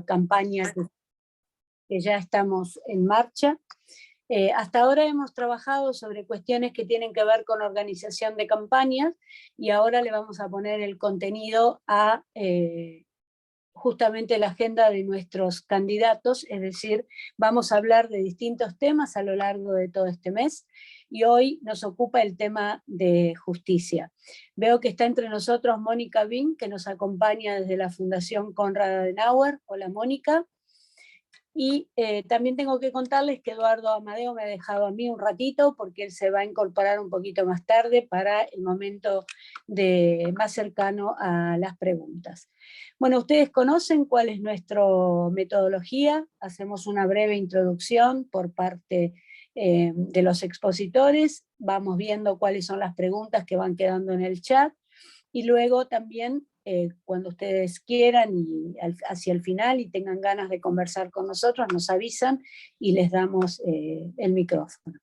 campaña que ya estamos en marcha. Hasta ahora hemos trabajado sobre cuestiones que tienen que ver con organización de campañas y ahora le vamos a poner el contenido a justamente la agenda de nuestros candidatos, es decir, vamos a hablar de distintos temas a lo largo de todo este mes, y hoy nos ocupa el tema de justicia. Veo que está entre nosotros Mónica Bing, que nos acompaña desde la Fundación Konrad Adenauer. Hola Mónica. Y también tengo que contarles que Eduardo Amadeo me ha dejado a mí un ratito porque él se va a incorporar un poquito más tarde para el momento más cercano a las preguntas. Bueno, ustedes conocen cuál es nuestra metodología. Hacemos una breve introducción por parte de los expositores, vamos viendo cuáles son las preguntas que van quedando en el chat, y luego también cuando ustedes quieran y hacia el final y tengan ganas de conversar con nosotros, nos avisan y les damos el micrófono.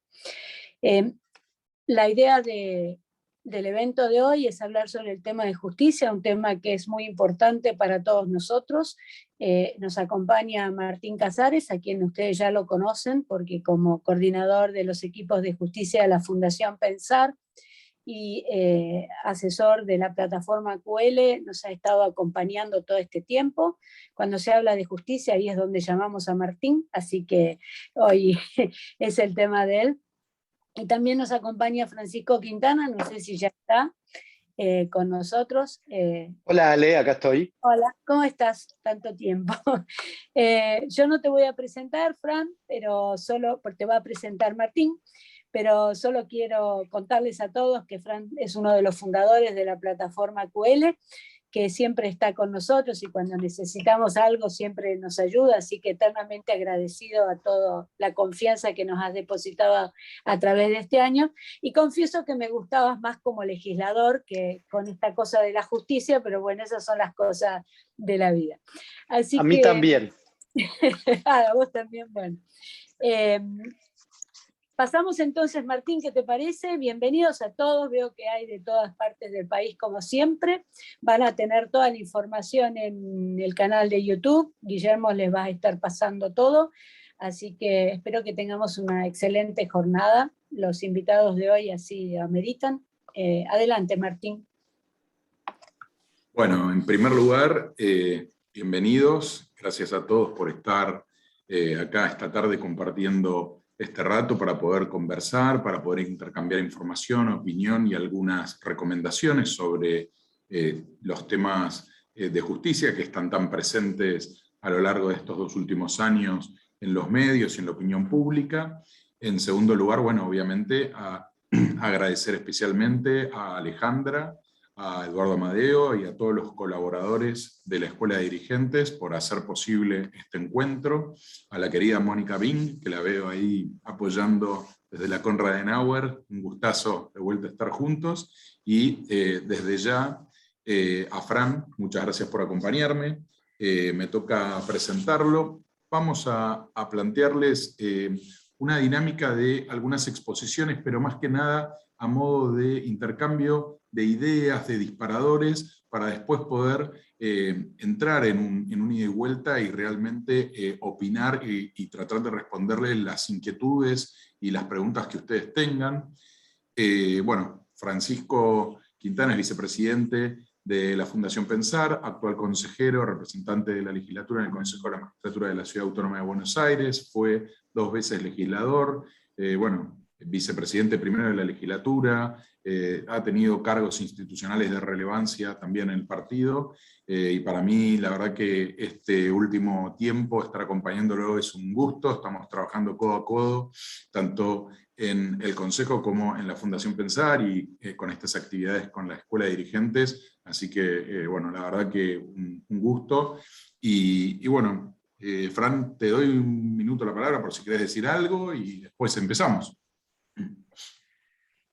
La idea del evento de hoy es hablar sobre el tema de justicia, un tema que es muy importante para todos nosotros. Nos acompaña Martín Casares, a quien ustedes ya lo conocen, porque como coordinador de los equipos de justicia de la Fundación Pensar, y asesor de la plataforma QL, nos ha estado acompañando todo este tiempo. Cuando se habla de justicia, ahí es donde llamamos a Martín, así que hoy es el tema de él. Y también nos acompaña Francisco Quintana, no sé si ya está con nosotros. Hola Ale, acá estoy. Hola, ¿cómo estás? Tanto tiempo. Yo no te voy a presentar, Fran, pero solo porque te va a presentar Martín, pero solo quiero contarles a todos que Fran es uno de los fundadores de la plataforma QL, que siempre está con nosotros y cuando necesitamos algo siempre nos ayuda, así que eternamente agradecido a toda la confianza que nos has depositado a través de este año, y confieso que me gustabas más como legislador que con esta cosa de la justicia, pero bueno, esas son las cosas de la vida. Así a mí también. A vos también, bueno. Pasamos entonces, Martín, ¿qué te parece? Bienvenidos a todos, veo que hay de todas partes del país como siempre. Van a tener toda la información en el canal de YouTube, Guillermo les va a estar pasando todo, así que espero que tengamos una excelente jornada. Los invitados de hoy así ameritan. Adelante, Martín. Bueno, en primer lugar, bienvenidos, gracias a todos por estar acá esta tarde compartiendo este rato para poder conversar, para poder intercambiar información, opinión y algunas recomendaciones sobre los temas de justicia que están tan presentes a lo largo de estos 2 últimos años en los medios y en la opinión pública. En segundo lugar, bueno, obviamente agradecer especialmente a Alejandra, a Eduardo Amadeo y a todos los colaboradores de la Escuela de Dirigentes por hacer posible este encuentro, a la querida Mónica Bing, que la veo ahí apoyando desde la Konrad Adenauer, un gustazo de vuelta a estar juntos, y desde ya a Fran, muchas gracias por acompañarme, me toca presentarlo. Vamos a plantearles una dinámica de algunas exposiciones, pero más que nada a modo de intercambio de ideas, de disparadores, para después poder entrar en un ida y vuelta y realmente opinar y tratar de responderle las inquietudes y las preguntas que ustedes tengan. Bueno, Francisco Quintana es vicepresidente de la Fundación Pensar, actual consejero, representante de la legislatura en el Consejo de la Magistratura de la Ciudad Autónoma de Buenos Aires, fue 2 veces legislador, bueno, vicepresidente primero de la legislatura, ha tenido cargos institucionales de relevancia también en el partido, y para mí la verdad que este último tiempo estar acompañándolo es un gusto. Estamos trabajando codo a codo, tanto en el Consejo como en la Fundación Pensar y con estas actividades con la Escuela de Dirigentes, así que bueno, la verdad que un gusto, y bueno, Fran, te doy un minuto la palabra por si querés decir algo y después empezamos.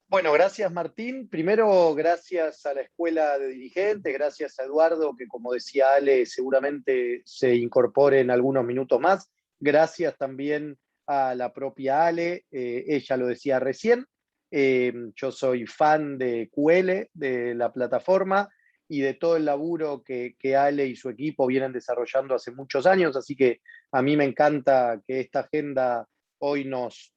Bueno, gracias Martín. Primero, gracias a la Escuela de Dirigentes, gracias a Eduardo, que como decía Ale, seguramente se incorpore en algunos minutos más. Gracias también a la propia Ale, ella lo decía recién. Yo soy fan de QL, de la plataforma, y de todo el laburo que Ale y su equipo vienen desarrollando hace muchos años, así que a mí me encanta que esta agenda hoy nos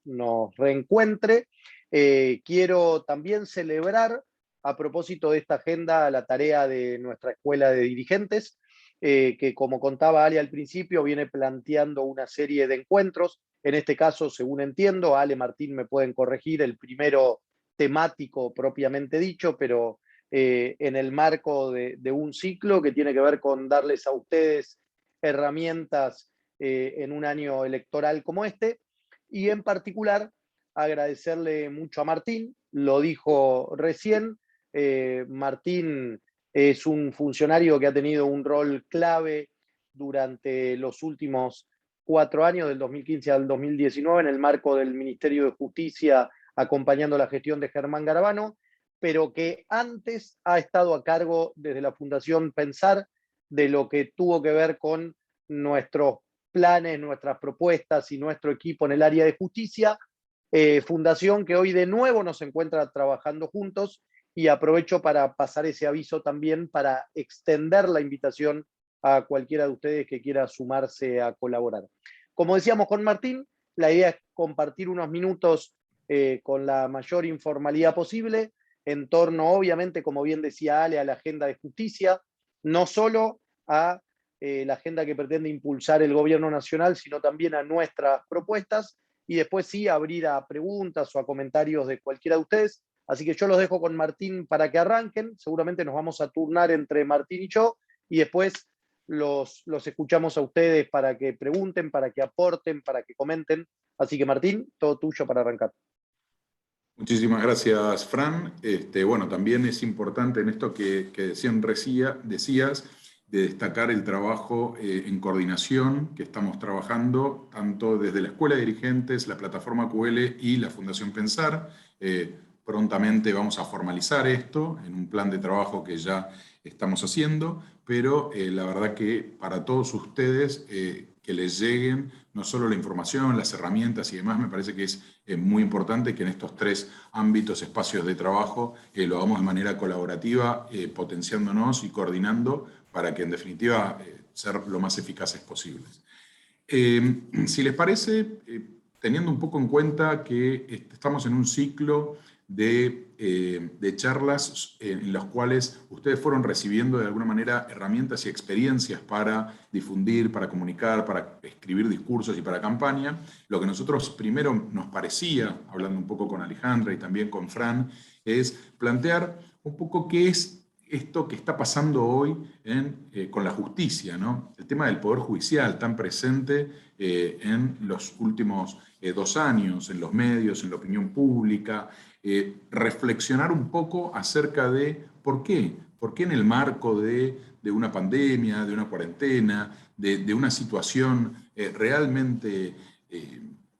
reencuentre. Quiero también celebrar, a propósito de esta agenda, la tarea de nuestra escuela de dirigentes, que como contaba Ale al principio, viene planteando una serie de encuentros. En este caso, según entiendo, Ale, Martín me pueden corregir, el primero temático propiamente dicho, pero en el marco de un ciclo que tiene que ver con darles a ustedes herramientas en un año electoral como este, y en particular agradecerle mucho a Martín, lo dijo recién, Martín es un funcionario que ha tenido un rol clave durante los últimos 4 años, del 2015 al 2019, en el marco del Ministerio de Justicia, acompañando la gestión de Germán Garabano, pero que antes ha estado a cargo desde la Fundación Pensar de lo que tuvo que ver con nuestros planes, nuestras propuestas y nuestro equipo en el área de justicia, fundación que hoy de nuevo nos encuentra trabajando juntos, y aprovecho para pasar ese aviso también para extender la invitación a cualquiera de ustedes que quiera sumarse a colaborar. Como decíamos con Martín, la idea es compartir unos minutos con la mayor informalidad posible, en torno, obviamente, como bien decía Ale, a la agenda de justicia, no solo a la agenda que pretende impulsar el gobierno nacional, sino también a nuestras propuestas, y después sí abrir a preguntas o a comentarios de cualquiera de ustedes. Así que yo los dejo con Martín para que arranquen, seguramente nos vamos a turnar entre Martín y yo, y después los escuchamos a ustedes para que pregunten, para que aporten, para que comenten. Así que Martín, todo tuyo para arrancar. Muchísimas gracias, Fran. Bueno, también es importante en esto que decías, de destacar el trabajo en coordinación que estamos trabajando, tanto desde la Escuela de Dirigentes, la Plataforma QL y la Fundación Pensar. Prontamente vamos a formalizar esto en un plan de trabajo que ya estamos haciendo, pero la verdad que para todos ustedes que les lleguen no solo la información, las herramientas y demás, me parece que es muy importante que en estos 3 ámbitos, espacios de trabajo, lo hagamos de manera colaborativa, potenciándonos y coordinando para que en definitiva ser lo más eficaces posibles. Si les parece, teniendo un poco en cuenta que estamos en un ciclo de charlas en las cuales ustedes fueron recibiendo de alguna manera herramientas y experiencias para difundir, para comunicar, para escribir discursos y para campaña, lo que nosotros primero nos parecía, hablando un poco con Alejandra y también con Fran, es plantear un poco qué es esto que está pasando hoy con la justicia, ¿no? El tema del Poder Judicial tan presente en los últimos 2 años, en los medios, en la opinión pública, reflexionar un poco acerca de por qué en el marco de una pandemia, de una cuarentena, de una situación realmente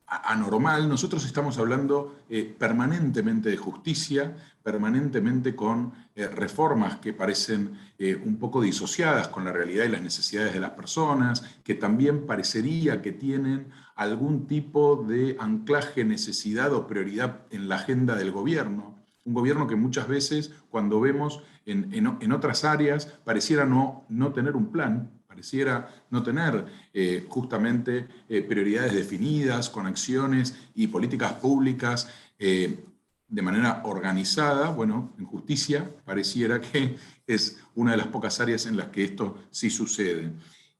anormal, nosotros estamos hablando permanentemente de justicia, permanentemente con reformas que parecen un poco disociadas con la realidad y las necesidades de las personas, que también parecería que tienen algún tipo de anclaje, necesidad o prioridad en la agenda del gobierno. Un gobierno que muchas veces, cuando vemos en otras áreas, pareciera no tener un plan, pareciera no tener justamente prioridades definidas, con acciones y políticas públicas de manera organizada. Bueno, en justicia pareciera que es una de las pocas áreas en las que esto sí sucede.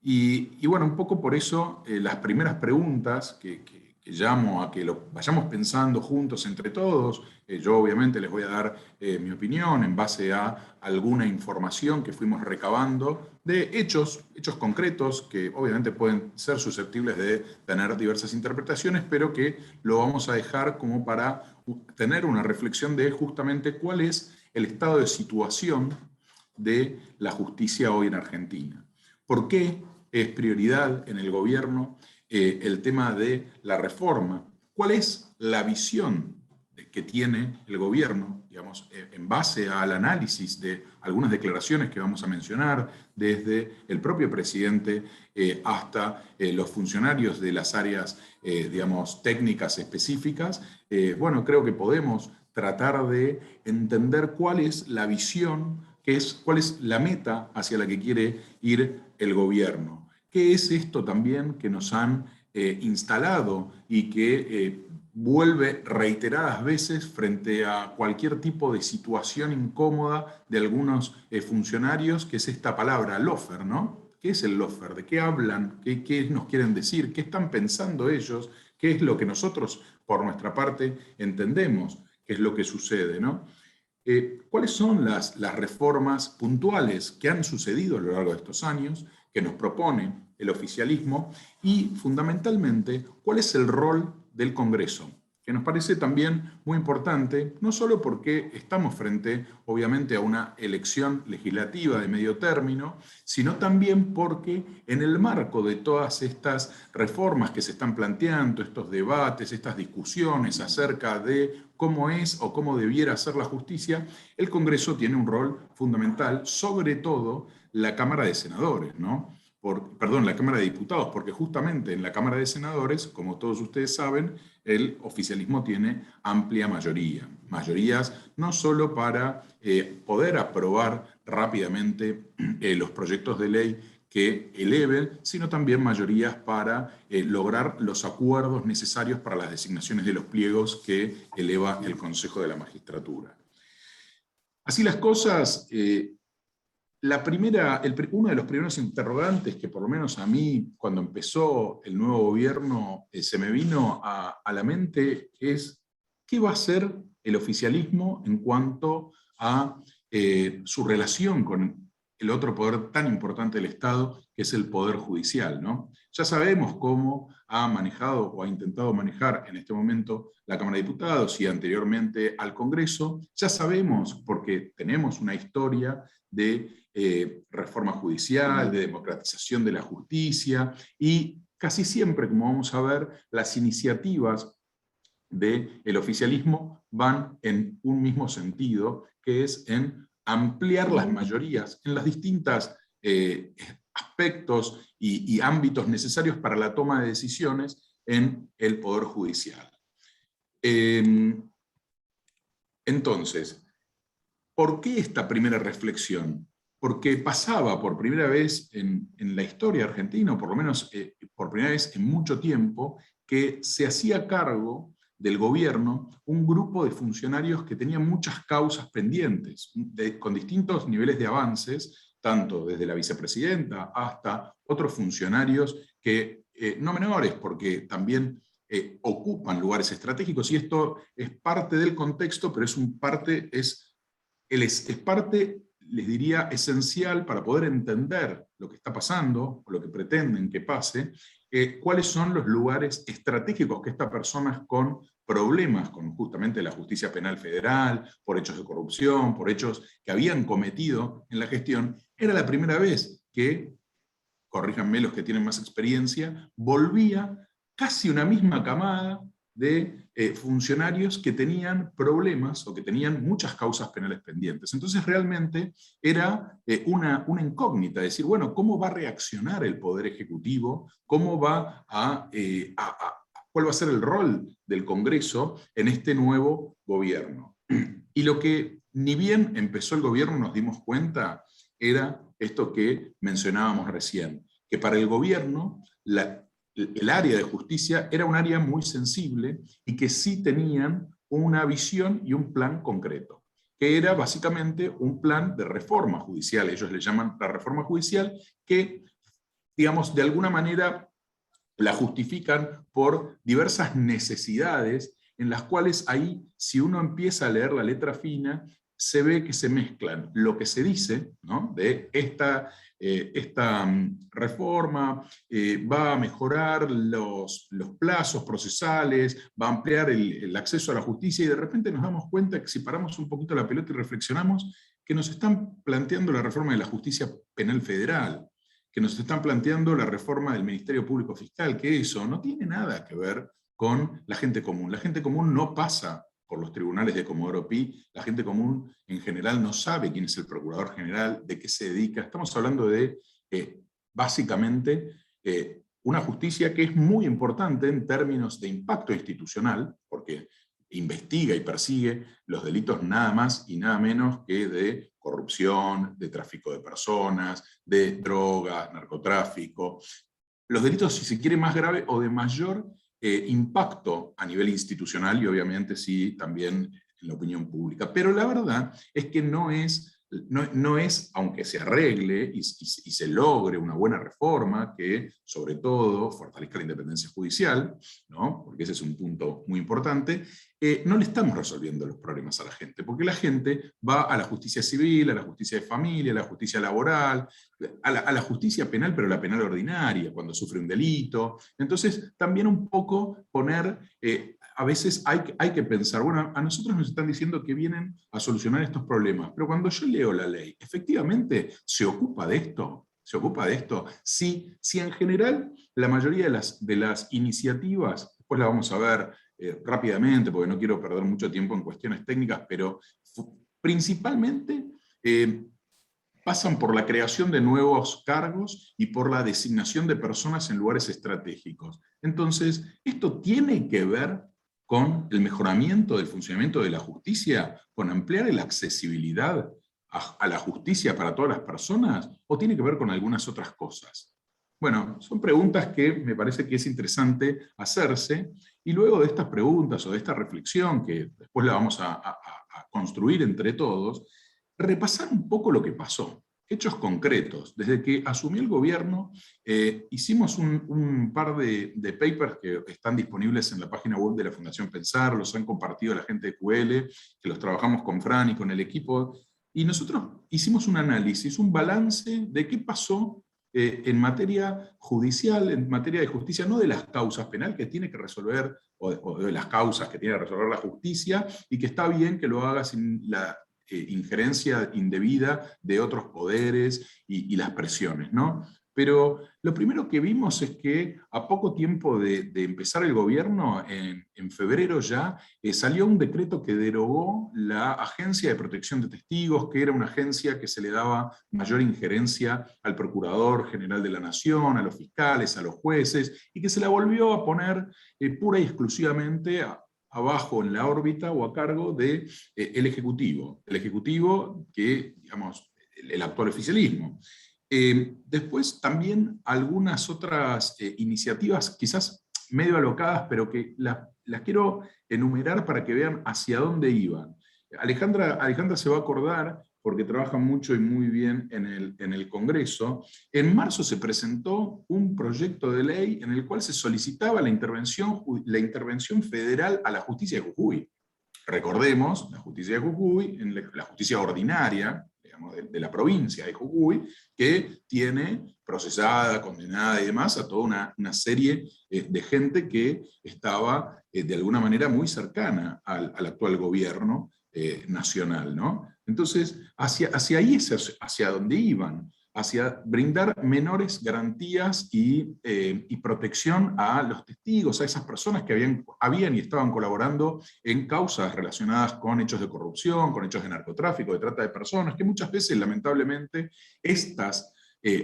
Y bueno, un poco por eso las primeras preguntas que llamo a que lo vayamos pensando juntos entre todos. Yo obviamente les voy a dar mi opinión en base a alguna información que fuimos recabando de hechos concretos que obviamente pueden ser susceptibles de tener diversas interpretaciones, pero que lo vamos a dejar como para tener una reflexión de justamente cuál es el estado de situación de la justicia hoy en Argentina. ¿Por qué es prioridad en el gobierno el tema de la reforma? ¿Cuál es la visión que tiene el gobierno, digamos, en base al análisis de algunas declaraciones que vamos a mencionar, desde el propio presidente hasta los funcionarios de las áreas, digamos, técnicas específicas? Bueno, creo que podemos tratar de entender cuál es la visión que que es cuál es la meta hacia la que quiere ir el gobierno. ¿Qué es esto también que nos han instalado y que vuelve reiteradas veces frente a cualquier tipo de situación incómoda de algunos funcionarios, que es esta palabra lawfare, ¿no? ¿Qué es el lawfare? ¿De qué hablan? ¿Qué nos quieren decir? ¿Qué están pensando ellos? ¿Qué es lo que nosotros, por nuestra parte, entendemos que es lo que sucede, ¿no? ¿Cuáles son las reformas puntuales que han sucedido a lo largo de estos años, que nos propone el oficialismo, y fundamentalmente cuál es el rol del Congreso? Que nos parece también muy importante, no solo porque estamos frente, obviamente, a una elección legislativa de medio término, sino también porque en el marco de todas estas reformas que se están planteando, estos debates, estas discusiones acerca de cómo es o cómo debiera ser la justicia, el Congreso tiene un rol fundamental, sobre todo la Cámara de Senadores, ¿no? La Cámara de Diputados, porque justamente en la Cámara de Senadores, como todos ustedes saben, el oficialismo tiene amplia mayoría. Mayorías no solo para poder aprobar rápidamente los proyectos de ley que eleven, sino también mayorías para lograr los acuerdos necesarios para las designaciones de los pliegos que eleva el Consejo de la Magistratura. Así las cosas, uno de los primeros interrogantes que por lo menos a mí, cuando empezó el nuevo gobierno, se me vino a la mente es ¿qué va a hacer el oficialismo en cuanto a su relación con el otro poder tan importante del Estado, que es el Poder Judicial, ¿no? Ya sabemos cómo ha manejado o ha intentado manejar en este momento la Cámara de Diputados y anteriormente al Congreso. Ya sabemos, porque tenemos una historia de reforma judicial, de democratización de la justicia, y casi siempre, como vamos a ver, las iniciativas del oficialismo van en un mismo sentido, que es en ampliar las mayorías en las distintas aspectos y ámbitos necesarios para la toma de decisiones en el Poder Judicial. Entonces, ¿por qué esta primera reflexión? Porque pasaba por primera vez en la historia argentina, o por lo menos por primera vez en mucho tiempo, que se hacía cargo del gobierno un grupo de funcionarios que tenían muchas causas pendientes, con distintos niveles de avances, tanto desde la vicepresidenta hasta otros funcionarios que, no menores, porque también ocupan lugares estratégicos, y esto es parte del contexto, pero es parte, les diría, esencial para poder entender lo que está pasando, o lo que pretenden que pase, cuáles son los lugares estratégicos que estas personas con problemas con justamente la justicia penal federal, por hechos de corrupción, por hechos que habían cometido en la gestión, era la primera vez que, corríjanme los que tienen más experiencia, volvía casi una misma camada de funcionarios que tenían problemas o que tenían muchas causas penales pendientes. Entonces realmente era una incógnita, decir, bueno, ¿cómo va a reaccionar el Poder Ejecutivo? ¿Cómo va cuál va a ser el rol del Congreso en este nuevo gobierno? Y lo que ni bien empezó el gobierno nos dimos cuenta era esto que mencionábamos recién, que para el gobierno el área de justicia era un área muy sensible y que sí tenían una visión y un plan concreto, que era básicamente un plan de reforma judicial. Ellos le llaman la reforma judicial, que, digamos, de alguna manera la justifican por diversas necesidades en las cuales ahí, si uno empieza a leer la letra fina, se ve que se mezclan lo que se dice, ¿no?, de esta reforma va a mejorar los plazos procesales, va a ampliar el acceso a la justicia, y de repente nos damos cuenta que si paramos un poquito la pelota y reflexionamos, que nos están planteando la reforma de la justicia penal federal, que nos están planteando la reforma del Ministerio Público Fiscal, que eso no tiene nada que ver con la gente común. La gente común no pasa por los tribunales de Comodoro Pi, la gente común en general no sabe quién es el Procurador General, de qué se dedica. Estamos hablando de, básicamente, una justicia que es muy importante en términos de impacto institucional, porque investiga y persigue los delitos nada más y nada menos que de corrupción, de tráfico de personas, de drogas, narcotráfico. Los delitos, si se quiere, más graves o de mayor impacto a nivel institucional y obviamente sí también en la opinión pública. Pero la verdad es que no es, aunque se arregle y se logre una buena reforma que sobre todo fortalezca la independencia judicial, ¿no? Porque ese es un punto muy importante, no le estamos resolviendo los problemas a la gente, porque la gente va a la justicia civil, a la justicia de familia, a la justicia laboral, a la justicia penal, pero la penal ordinaria, cuando sufre un delito. Entonces, también un poco poner, a veces hay que pensar, bueno, a nosotros nos están diciendo que vienen a solucionar estos problemas, pero cuando yo leo la ley, ¿efectivamente se ocupa de esto? ¿Se ocupa de esto? Si en general la mayoría de las iniciativas, después la vamos a ver rápidamente, porque no quiero perder mucho tiempo en cuestiones técnicas, pero principalmente pasan por la creación de nuevos cargos y por la designación de personas en lugares estratégicos. Entonces, ¿esto tiene que ver con el mejoramiento del funcionamiento de la justicia, con ampliar la accesibilidad a la justicia para todas las personas, o tiene que ver con algunas otras cosas? Bueno, son preguntas que me parece que es interesante hacerse, y luego de estas preguntas o de esta reflexión, que después la vamos a construir entre todos, repasar un poco lo que pasó, hechos concretos. Desde que asumió el gobierno, hicimos un par de papers que están disponibles en la página web de la Fundación Pensar, los han compartido la gente de QL, que los trabajamos con Fran y con el equipo, y nosotros hicimos un análisis, un balance de qué pasó en materia judicial, en materia de justicia, no de las causas penales que tiene que resolver, o de las causas que tiene que resolver la justicia, y que está bien que lo haga sin la injerencia indebida de otros poderes y las presiones, ¿no? Pero lo primero que vimos es que a poco tiempo de empezar el gobierno, en febrero ya, salió un decreto que derogó la Agencia de Protección de Testigos, que era una agencia que se le daba mayor injerencia al Procurador General de la Nación, a los fiscales, a los jueces, y que se la volvió a poner pura y exclusivamente abajo en la órbita o a cargo del Ejecutivo. El Ejecutivo que, digamos, el actual oficialismo. Después también algunas otras iniciativas, quizás medio alocadas, pero que las quiero enumerar para que vean hacia dónde iban. Alejandra se va a acordar, porque trabaja mucho y muy bien en el Congreso. En marzo se presentó un proyecto de ley en el cual se solicitaba la intervención federal a la justicia de Jujuy. Recordemos, la justicia de Jujuy, la justicia ordinaria, digamos, de la provincia de Jujuy, que tiene procesada, condenada y demás a toda una serie de gente que estaba de alguna manera muy cercana al actual gobierno nacional, ¿no? Entonces, hacia ahí es hacia donde iban, hacia brindar menores garantías y protección a los testigos, a esas personas que habían y estaban colaborando en causas relacionadas con hechos de corrupción, con hechos de narcotráfico, de trata de personas, que muchas veces, lamentablemente, estas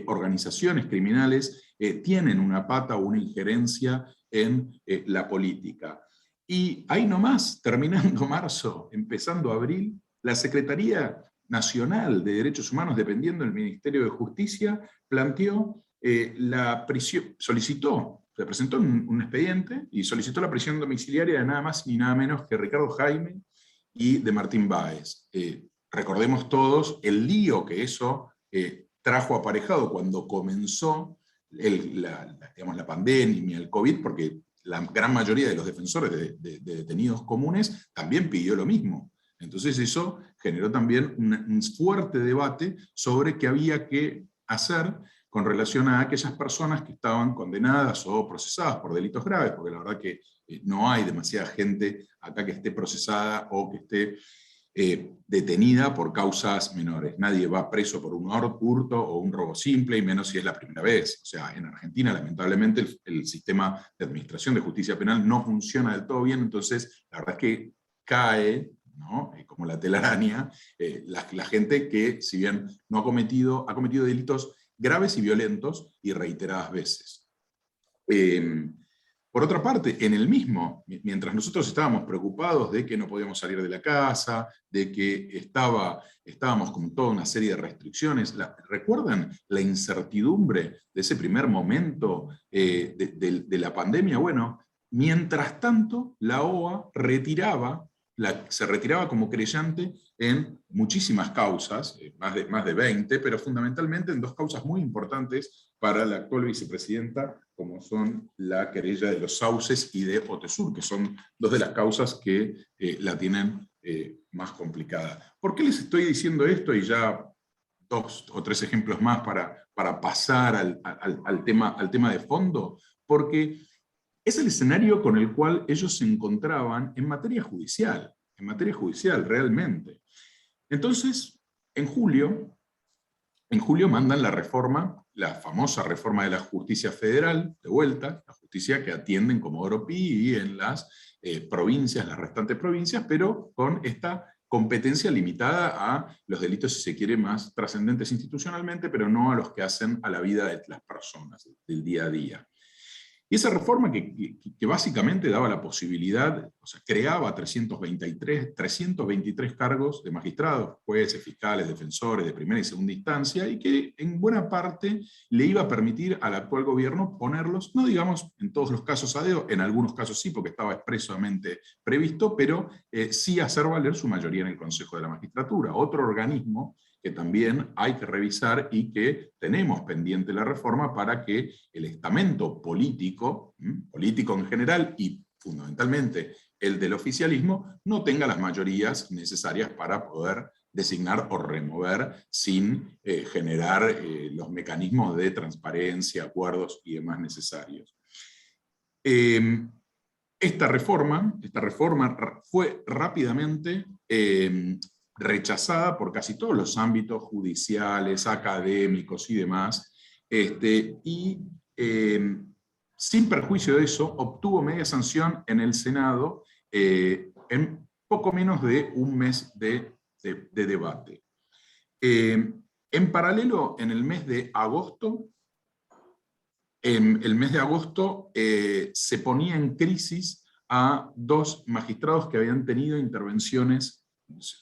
organizaciones criminales tienen una pata o una injerencia en la política. Y ahí nomás, terminando marzo, empezando abril, la Secretaría Nacional de Derechos Humanos, dependiendo del Ministerio de Justicia, planteó la prisión, se presentó un expediente y solicitó la prisión domiciliaria de nada más ni nada menos que Ricardo Jaime y de Martín Báez. Recordemos todos el lío que eso trajo aparejado cuando comenzó la pandemia, el COVID, porque la gran mayoría de los defensores de detenidos comunes también pidió lo mismo. Entonces eso generó también un fuerte debate sobre qué había que hacer con relación a aquellas personas que estaban condenadas o procesadas por delitos graves, porque la verdad que no hay demasiada gente acá que esté procesada o que esté detenida por causas menores. Nadie va preso por un hurto o un robo simple, y menos si es la primera vez. O sea, en Argentina, lamentablemente, el sistema de administración de justicia penal no funciona del todo bien, entonces la verdad es que cae, ¿no? Como la telaraña, la gente que, si bien no ha cometido delitos graves y violentos y reiteradas veces. Por otra parte, en el mismo, mientras nosotros estábamos preocupados de que no podíamos salir de la casa, de que estábamos con toda una serie de restricciones, ¿recuerdan la incertidumbre de ese primer momento de la pandemia? Bueno, mientras tanto, la OA se retiraba como creyente en muchísimas causas, más de 20, pero fundamentalmente en dos causas muy importantes para la actual vicepresidenta, como son la querella de los Sauces y de Otesur, que son dos de las causas que la tienen más complicada. ¿Por qué les estoy diciendo esto? Y ya 2 o 3 ejemplos más para pasar al tema de fondo, porque es el escenario con el cual ellos se encontraban en materia judicial realmente. Entonces, en julio mandan la reforma, la famosa reforma de la justicia federal, de vuelta, la justicia que atienden como Comodoro Pi y en las provincias, las restantes provincias, pero con esta competencia limitada a los delitos, si se quiere, más trascendentes institucionalmente, pero no a los que hacen a la vida de las personas, del día a día. Y esa reforma que básicamente daba la posibilidad, o sea, creaba 323 cargos de magistrados, jueces, fiscales, defensores de primera y segunda instancia, y que en buena parte le iba a permitir al actual gobierno ponerlos, no digamos en todos los casos a dedo, en algunos casos sí, porque estaba expresamente previsto, pero sí hacer valer su mayoría en el Consejo de la Magistratura, otro organismo que también hay que revisar y que tenemos pendiente la reforma para que el estamento político en general y fundamentalmente el del oficialismo, no tenga las mayorías necesarias para poder designar o remover sin generar los mecanismos de transparencia, acuerdos y demás necesarios. Esta reforma fue rápidamente rechazada por casi todos los ámbitos judiciales, académicos y demás, y sin perjuicio de eso, obtuvo media sanción en el Senado en poco menos de un mes de debate. En paralelo, en el mes de agosto, se ponía en crisis a 2 magistrados que habían tenido intervenciones.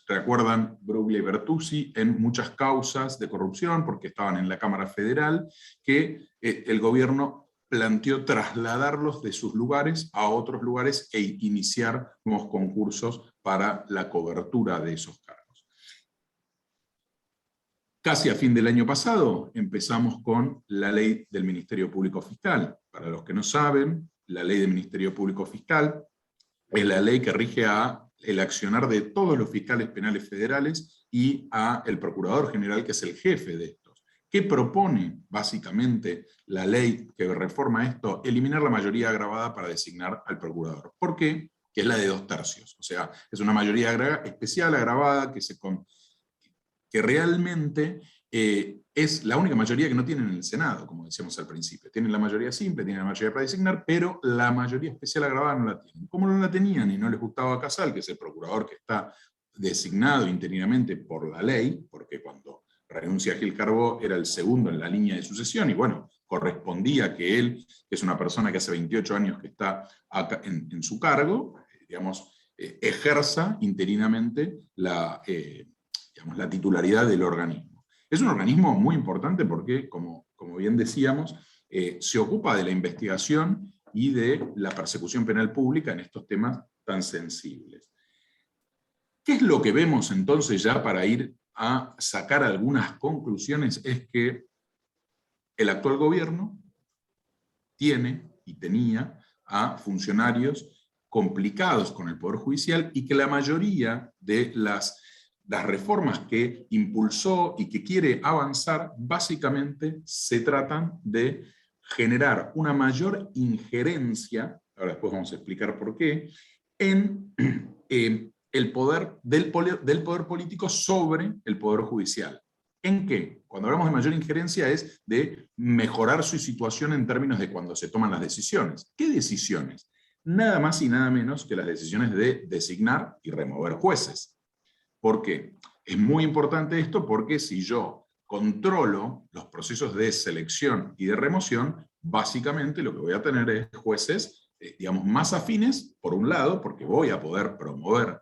Recuerdan Bruglia y Bertuzzi en muchas causas de corrupción porque estaban en la Cámara Federal, que el gobierno planteó trasladarlos de sus lugares a otros lugares e iniciar nuevos concursos para la cobertura de esos cargos. Casi a fin del año pasado empezamos con la ley del Ministerio Público Fiscal. Para los que no saben, la ley del Ministerio Público Fiscal es la ley que rige el accionar de todos los fiscales penales federales y el Procurador General, que es el jefe de estos. ¿Qué propone básicamente la ley que reforma esto? Eliminar la mayoría agravada para designar al procurador. ¿Por qué? Que es la de 2/3. O sea, es una mayoría especial agravada que realmente es la única mayoría que no tienen en el Senado, como decíamos al principio. Tienen la mayoría simple, tienen la mayoría para designar, pero la mayoría especial agravada no la tienen. Como no la tenían y no les gustaba a Casal, que es el procurador que está designado interinamente por la ley, porque cuando renuncia Gil Carbó era el segundo en la línea de sucesión, y bueno, correspondía que él, que es una persona que hace 28 años que está acá en su cargo, ejerza interinamente la titularidad del organismo. Es un organismo muy importante porque, como bien decíamos, se ocupa de la investigación y de la persecución penal pública en estos temas tan sensibles. ¿Qué es lo que vemos entonces ya para ir a sacar algunas conclusiones? Es que el actual gobierno tiene y tenía a funcionarios complicados con el Poder Judicial y que la mayoría de las reformas que impulsó y que quiere avanzar básicamente se tratan de generar una mayor injerencia, ahora después vamos a explicar por qué, en el poder del poder político sobre el Poder Judicial. ¿En qué? Cuando hablamos de mayor injerencia es de mejorar su situación en términos de cuando se toman las decisiones. ¿Qué decisiones? Nada más y nada menos que las decisiones de designar y remover jueces. ¿Por qué? Es muy importante esto porque si yo controlo los procesos de selección y de remoción, básicamente lo que voy a tener es jueces digamos, más afines, por un lado, porque voy a poder promover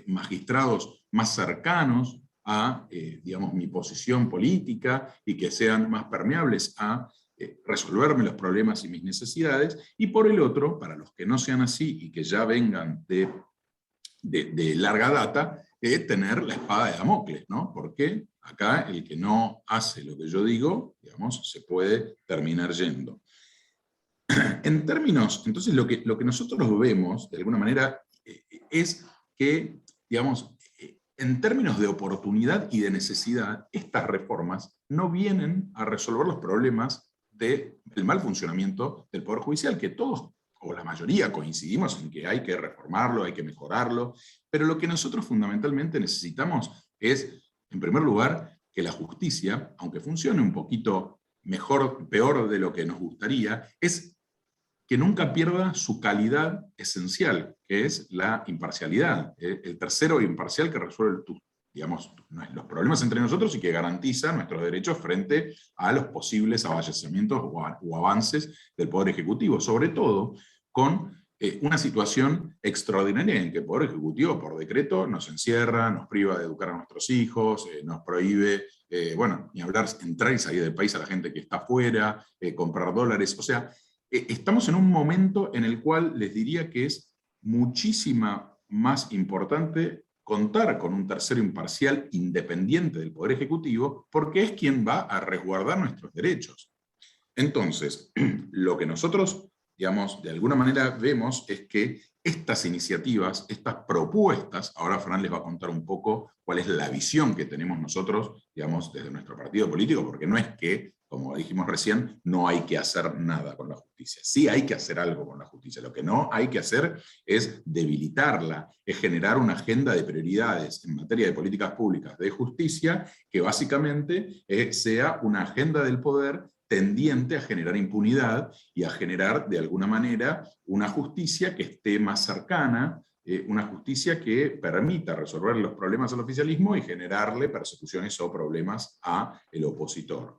magistrados más cercanos a, digamos, mi posición política y que sean más permeables a resolverme los problemas y mis necesidades, y por el otro, para los que no sean así y que ya vengan de larga data, tener la espada de Damocles, ¿no? Porque acá el que no hace lo que yo digo, digamos, se puede terminar yendo. En términos, entonces lo que nosotros vemos, de alguna manera, es que, digamos, en términos de oportunidad y de necesidad, estas reformas no vienen a resolver los problemas del mal funcionamiento del Poder Judicial, que todos, o la mayoría, coincidimos en que hay que reformarlo, hay que mejorarlo, pero lo que nosotros fundamentalmente necesitamos es, en primer lugar, que la justicia, aunque funcione un poquito mejor, peor de lo que nos gustaría, es que nunca pierda su calidad esencial, que es la imparcialidad, el tercero imparcial que resuelve digamos, los problemas entre nosotros y que garantiza nuestros derechos frente a los posibles avallazamientos o avances del Poder Ejecutivo, sobre todo con una situación extraordinaria en que el Poder Ejecutivo, por decreto, nos encierra, nos priva de educar a nuestros hijos, nos prohíbe, bueno, ni hablar, entrar y salir del país a la gente que está afuera, comprar dólares, o sea, estamos en un momento en el cual les diría que es muchísimo más importante contar con un tercero imparcial independiente del Poder Ejecutivo, porque es quien va a resguardar nuestros derechos. Entonces, lo que nosotros, digamos, de alguna manera vemos es que estas iniciativas, estas propuestas, ahora Fran les va a contar un poco cuál es la visión que tenemos nosotros, digamos, desde nuestro partido político, porque no es que, como dijimos recién, no hay que hacer nada con la justicia. Sí hay que hacer algo con la justicia. Lo que no hay que hacer es debilitarla, es generar una agenda de prioridades en materia de políticas públicas de justicia que básicamente sea una agenda del poder tendiente a generar impunidad y a generar, de alguna manera, una justicia que esté más cercana, una justicia que permita resolver los problemas al oficialismo y generarle persecuciones o problemas al opositor.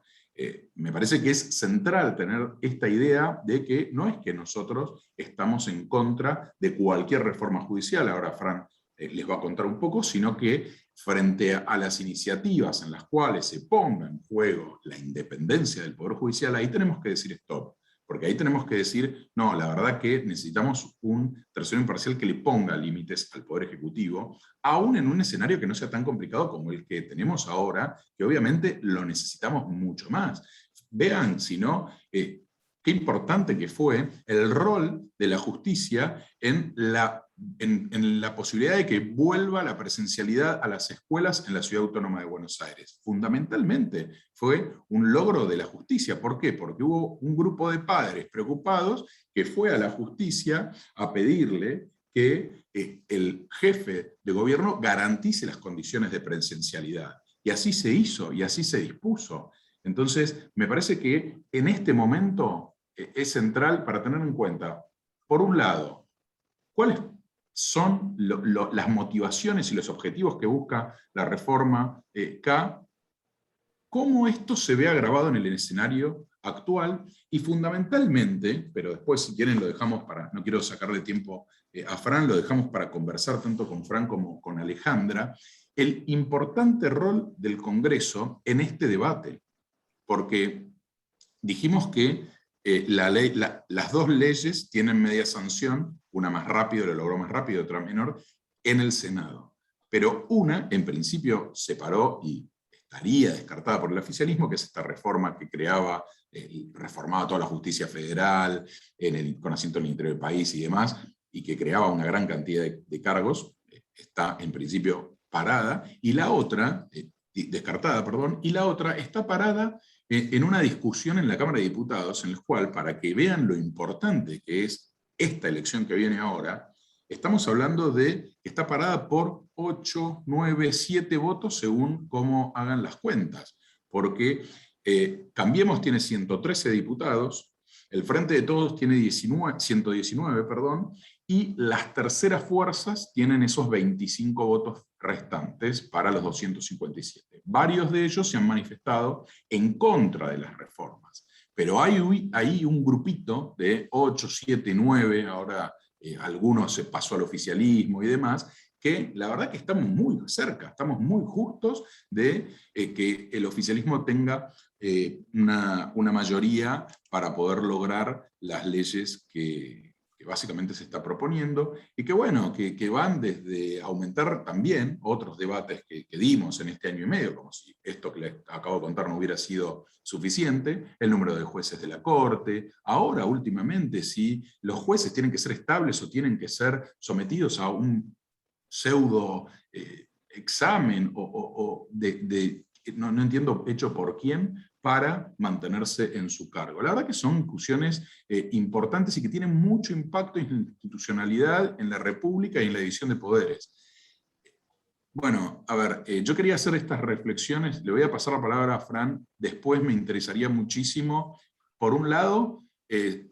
Me parece que es central tener esta idea de que no es que nosotros estamos en contra de cualquier reforma judicial, ahora Fran les va a contar un poco, sino que frente a las iniciativas en las cuales se ponga en juego la independencia del Poder Judicial, ahí tenemos que decir stop, porque ahí tenemos que decir, no, la verdad que necesitamos un tercero imparcial que le ponga límites al Poder Ejecutivo, aún en un escenario que no sea tan complicado como el que tenemos ahora, que obviamente lo necesitamos mucho más. Vean, si no, qué importante que fue el rol de la justicia en la posibilidad de que vuelva la presencialidad a las escuelas en la Ciudad Autónoma de Buenos Aires. Fundamentalmente fue un logro de la justicia. ¿Por qué? Porque hubo un grupo de padres preocupados que fue a la justicia a pedirle que el jefe de gobierno garantice las condiciones de presencialidad. Y así se hizo, y así se dispuso. Entonces, me parece que en este momento es central para tener en cuenta, por un lado, cuáles son las motivaciones y los objetivos que busca la reforma K, cómo esto se ve agravado en el escenario actual y fundamentalmente, pero después si quieren lo dejamos para, no quiero sacarle tiempo a Fran, lo dejamos para conversar tanto con Fran como con Alejandra, el importante rol del Congreso en este debate, porque dijimos que las dos leyes tienen media sanción, una más rápido, lo logró más rápido, otra menor, en el Senado. Pero una, en principio, se paró y estaría descartada por el oficialismo, que es esta reforma que creaba, reformaba toda la justicia federal, con asiento en el interior del país y demás, y que creaba una gran cantidad de cargos, está en principio parada, y la otra, descartada, perdón, y la otra está parada en una discusión en la Cámara de Diputados, en la cual, para que vean lo importante que es esta elección que viene ahora, estamos hablando de que está parada por 8, 9, 7 votos según cómo hagan las cuentas, porque Cambiemos tiene 113 diputados, el Frente de Todos tiene 119, perdón, y las terceras fuerzas tienen esos 25 votos restantes para los 257. Varios de ellos se han manifestado en contra de las reformas. Pero hay ahí un grupito de 8, 7, 9, ahora algunos se pasó al oficialismo y demás, que la verdad que estamos muy cerca, estamos muy justos de que el oficialismo tenga una mayoría para poder lograr las leyes que básicamente se está proponiendo, y que bueno, que van desde aumentar también otros debates que dimos en este año y medio, como si esto que les acabo de contar no hubiera sido suficiente, el número de jueces de la Corte, ahora últimamente si los jueces tienen que ser estables o tienen que ser sometidos a un pseudo examen no entiendo hecho por quién, para mantenerse en su cargo. La verdad que son discusiones importantes y que tienen mucho impacto en la institucionalidad, en la República y en la división de poderes. Bueno, a ver, yo quería hacer estas reflexiones, le voy a pasar la palabra a Fran, después me interesaría muchísimo, por un lado,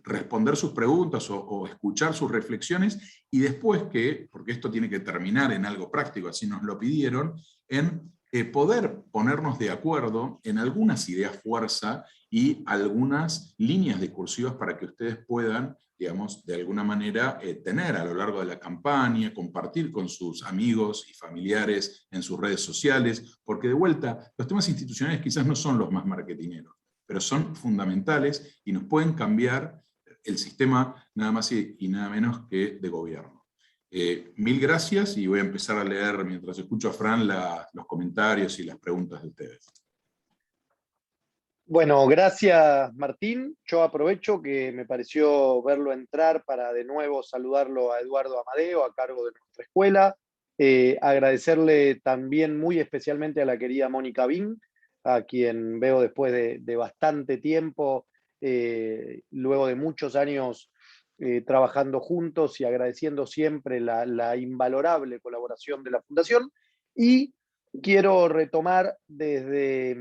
responder sus preguntas o escuchar sus reflexiones, y después porque esto tiene que terminar en algo práctico, así nos lo pidieron, en poder ponernos de acuerdo en algunas ideas fuerza y algunas líneas discursivas para que ustedes puedan, digamos, de alguna manera tener a lo largo de la campaña, compartir con sus amigos y familiares en sus redes sociales, porque de vuelta, los temas institucionales quizás no son los más marketineros, pero son fundamentales y nos pueden cambiar el sistema nada más y nada menos que de gobierno. Mil gracias, y voy a empezar a leer, mientras escucho a Fran, los comentarios y las preguntas de ustedes. Bueno, gracias Martín. Yo aprovecho que me pareció verlo entrar para de nuevo saludarlo a Eduardo Amadeo, a cargo de nuestra escuela. Agradecerle también muy especialmente a la querida Mónica Bin, a quien veo después de bastante tiempo, luego de muchos años trabajando juntos, y agradeciendo siempre la invalorable colaboración de la Fundación. Y quiero retomar desde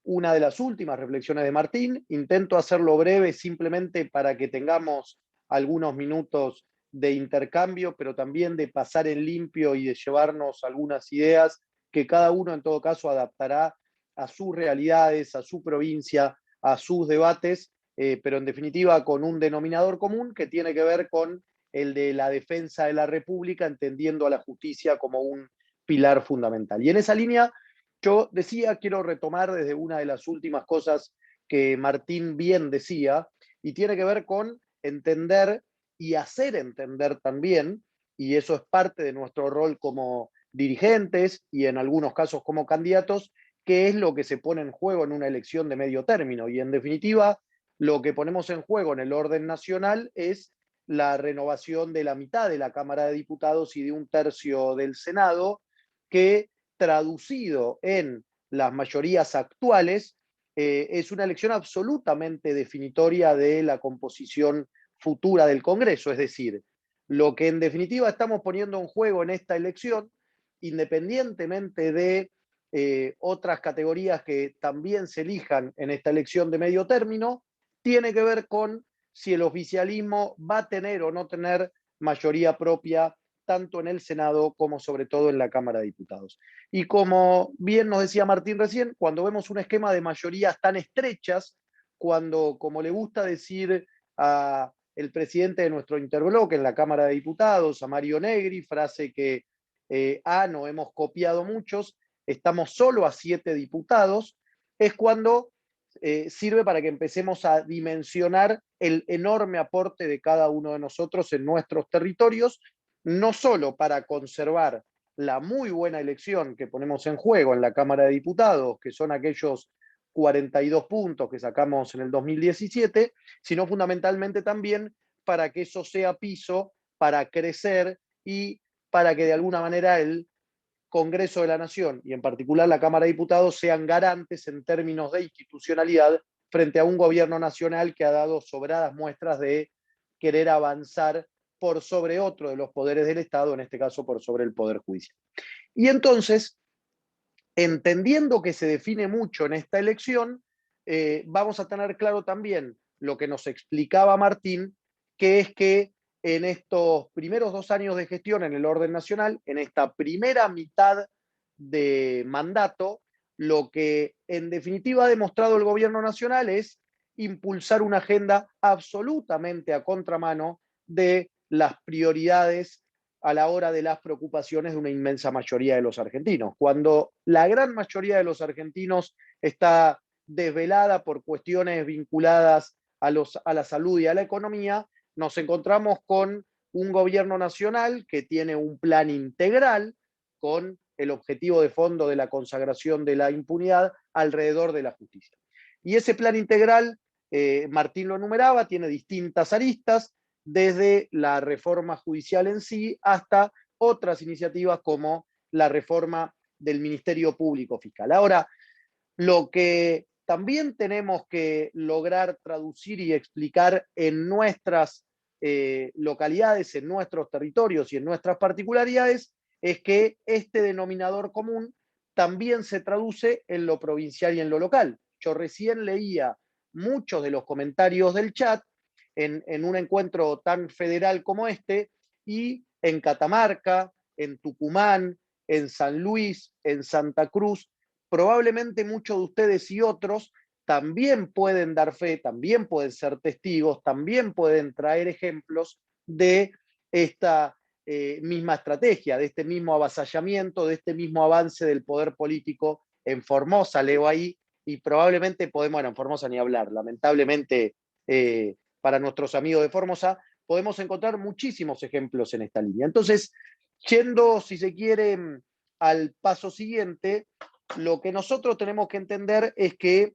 una de las últimas reflexiones de Martín. Intento hacerlo breve simplemente para que tengamos algunos minutos de intercambio, pero también de pasar en limpio y de llevarnos algunas ideas que cada uno en todo caso adaptará a sus realidades, a su provincia, a sus debates, pero en definitiva con un denominador común que tiene que ver con el de la defensa de la República, entendiendo a la justicia como un pilar fundamental. Y en esa línea, yo decía, quiero retomar desde una de las últimas cosas que Martín bien decía, y tiene que ver con entender y hacer entender también, y eso es parte de nuestro rol como dirigentes y en algunos casos como candidatos, qué es lo que se pone en juego en una elección de medio término. Y en definitiva, lo que ponemos en juego en el orden nacional es la renovación de la mitad de la Cámara de Diputados y de un tercio del Senado, que traducido en las mayorías actuales, es una elección absolutamente definitoria de la composición futura del Congreso. Es decir, lo que en definitiva estamos poniendo en juego en esta elección, independientemente de otras categorías que también se elijan en esta elección de medio término, tiene que ver con si el oficialismo va a tener o no tener mayoría propia, tanto en el Senado como sobre todo en la Cámara de Diputados. Y como bien nos decía Martín recién, cuando vemos un esquema de mayorías tan estrechas, cuando, como le gusta decir a el presidente de nuestro interbloque en la Cámara de Diputados, a Mario Negri, frase que no hemos copiado muchos, estamos solo a 7 diputados, es cuando sirve para que empecemos a dimensionar el enorme aporte de cada uno de nosotros en nuestros territorios, no solo para conservar la muy buena elección que ponemos en juego en la Cámara de Diputados, que son aquellos 42 puntos que sacamos en el 2017, sino fundamentalmente también para que eso sea piso para crecer y para que de alguna manera el Congreso de la Nación y en particular la Cámara de Diputados sean garantes en términos de institucionalidad frente a un gobierno nacional que ha dado sobradas muestras de querer avanzar por sobre otro de los poderes del Estado, en este caso por sobre el Poder Judicial. Y entonces, entendiendo que se define mucho en esta elección, vamos a tener claro también lo que nos explicaba Martín, que es que en estos primeros 2 años de gestión en el orden nacional, en esta primera mitad de mandato, lo que en definitiva ha demostrado el gobierno nacional es impulsar una agenda absolutamente a contramano de las prioridades a la hora de las preocupaciones de una inmensa mayoría de los argentinos. Cuando la gran mayoría de los argentinos está desvelada por cuestiones vinculadas a la salud y a la economía, nos encontramos con un gobierno nacional que tiene un plan integral con el objetivo de fondo de la consagración de la impunidad alrededor de la justicia. Y ese plan integral, Martín lo enumeraba, tiene distintas aristas, desde la reforma judicial en sí hasta otras iniciativas como la reforma del Ministerio Público Fiscal. Ahora, lo que también tenemos que lograr traducir y explicar en nuestras localidades, en nuestros territorios y en nuestras particularidades, es que este denominador común también se traduce en lo provincial y en lo local. Yo recién leía muchos de los comentarios del chat en un encuentro tan federal como este, y en Catamarca, en Tucumán, en San Luis, en Santa Cruz, probablemente muchos de ustedes y otros también pueden dar fe, también pueden ser testigos, también pueden traer ejemplos de esta misma estrategia, de este mismo avasallamiento, de este mismo avance del poder político en Formosa, leo ahí, y probablemente podemos, bueno, en Formosa ni hablar, lamentablemente para nuestros amigos de Formosa, podemos encontrar muchísimos ejemplos en esta línea. Entonces, yendo, si se quiere, al paso siguiente, lo que nosotros tenemos que entender es que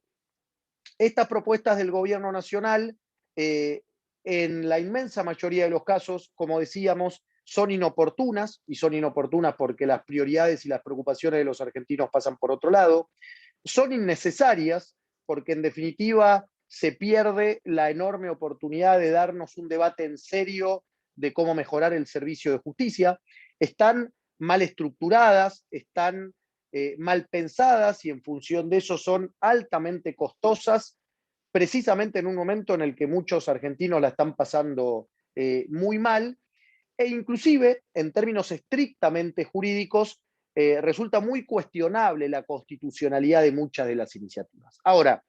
estas propuestas del gobierno nacional, en la inmensa mayoría de los casos, como decíamos, son inoportunas, y son inoportunas porque las prioridades y las preocupaciones de los argentinos pasan por otro lado, son innecesarias porque en definitiva se pierde la enorme oportunidad de darnos un debate en serio de cómo mejorar el servicio de justicia, están mal estructuradas, están mal pensadas y en función de eso son altamente costosas, precisamente en un momento en el que muchos argentinos la están pasando muy mal, e inclusive en términos estrictamente jurídicos resulta muy cuestionable la constitucionalidad de muchas de las iniciativas. Ahora,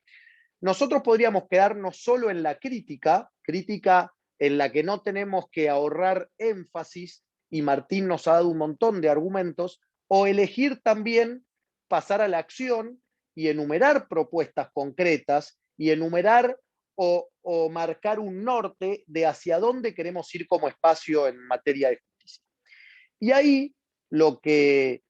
nosotros podríamos quedarnos solo en la crítica, crítica en la que no tenemos que ahorrar énfasis, y Martín nos ha dado un montón de argumentos, o elegir también pasar a la acción y enumerar propuestas concretas y enumerar o marcar un norte de hacia dónde queremos ir como espacio en materia de justicia. Y ahí lo que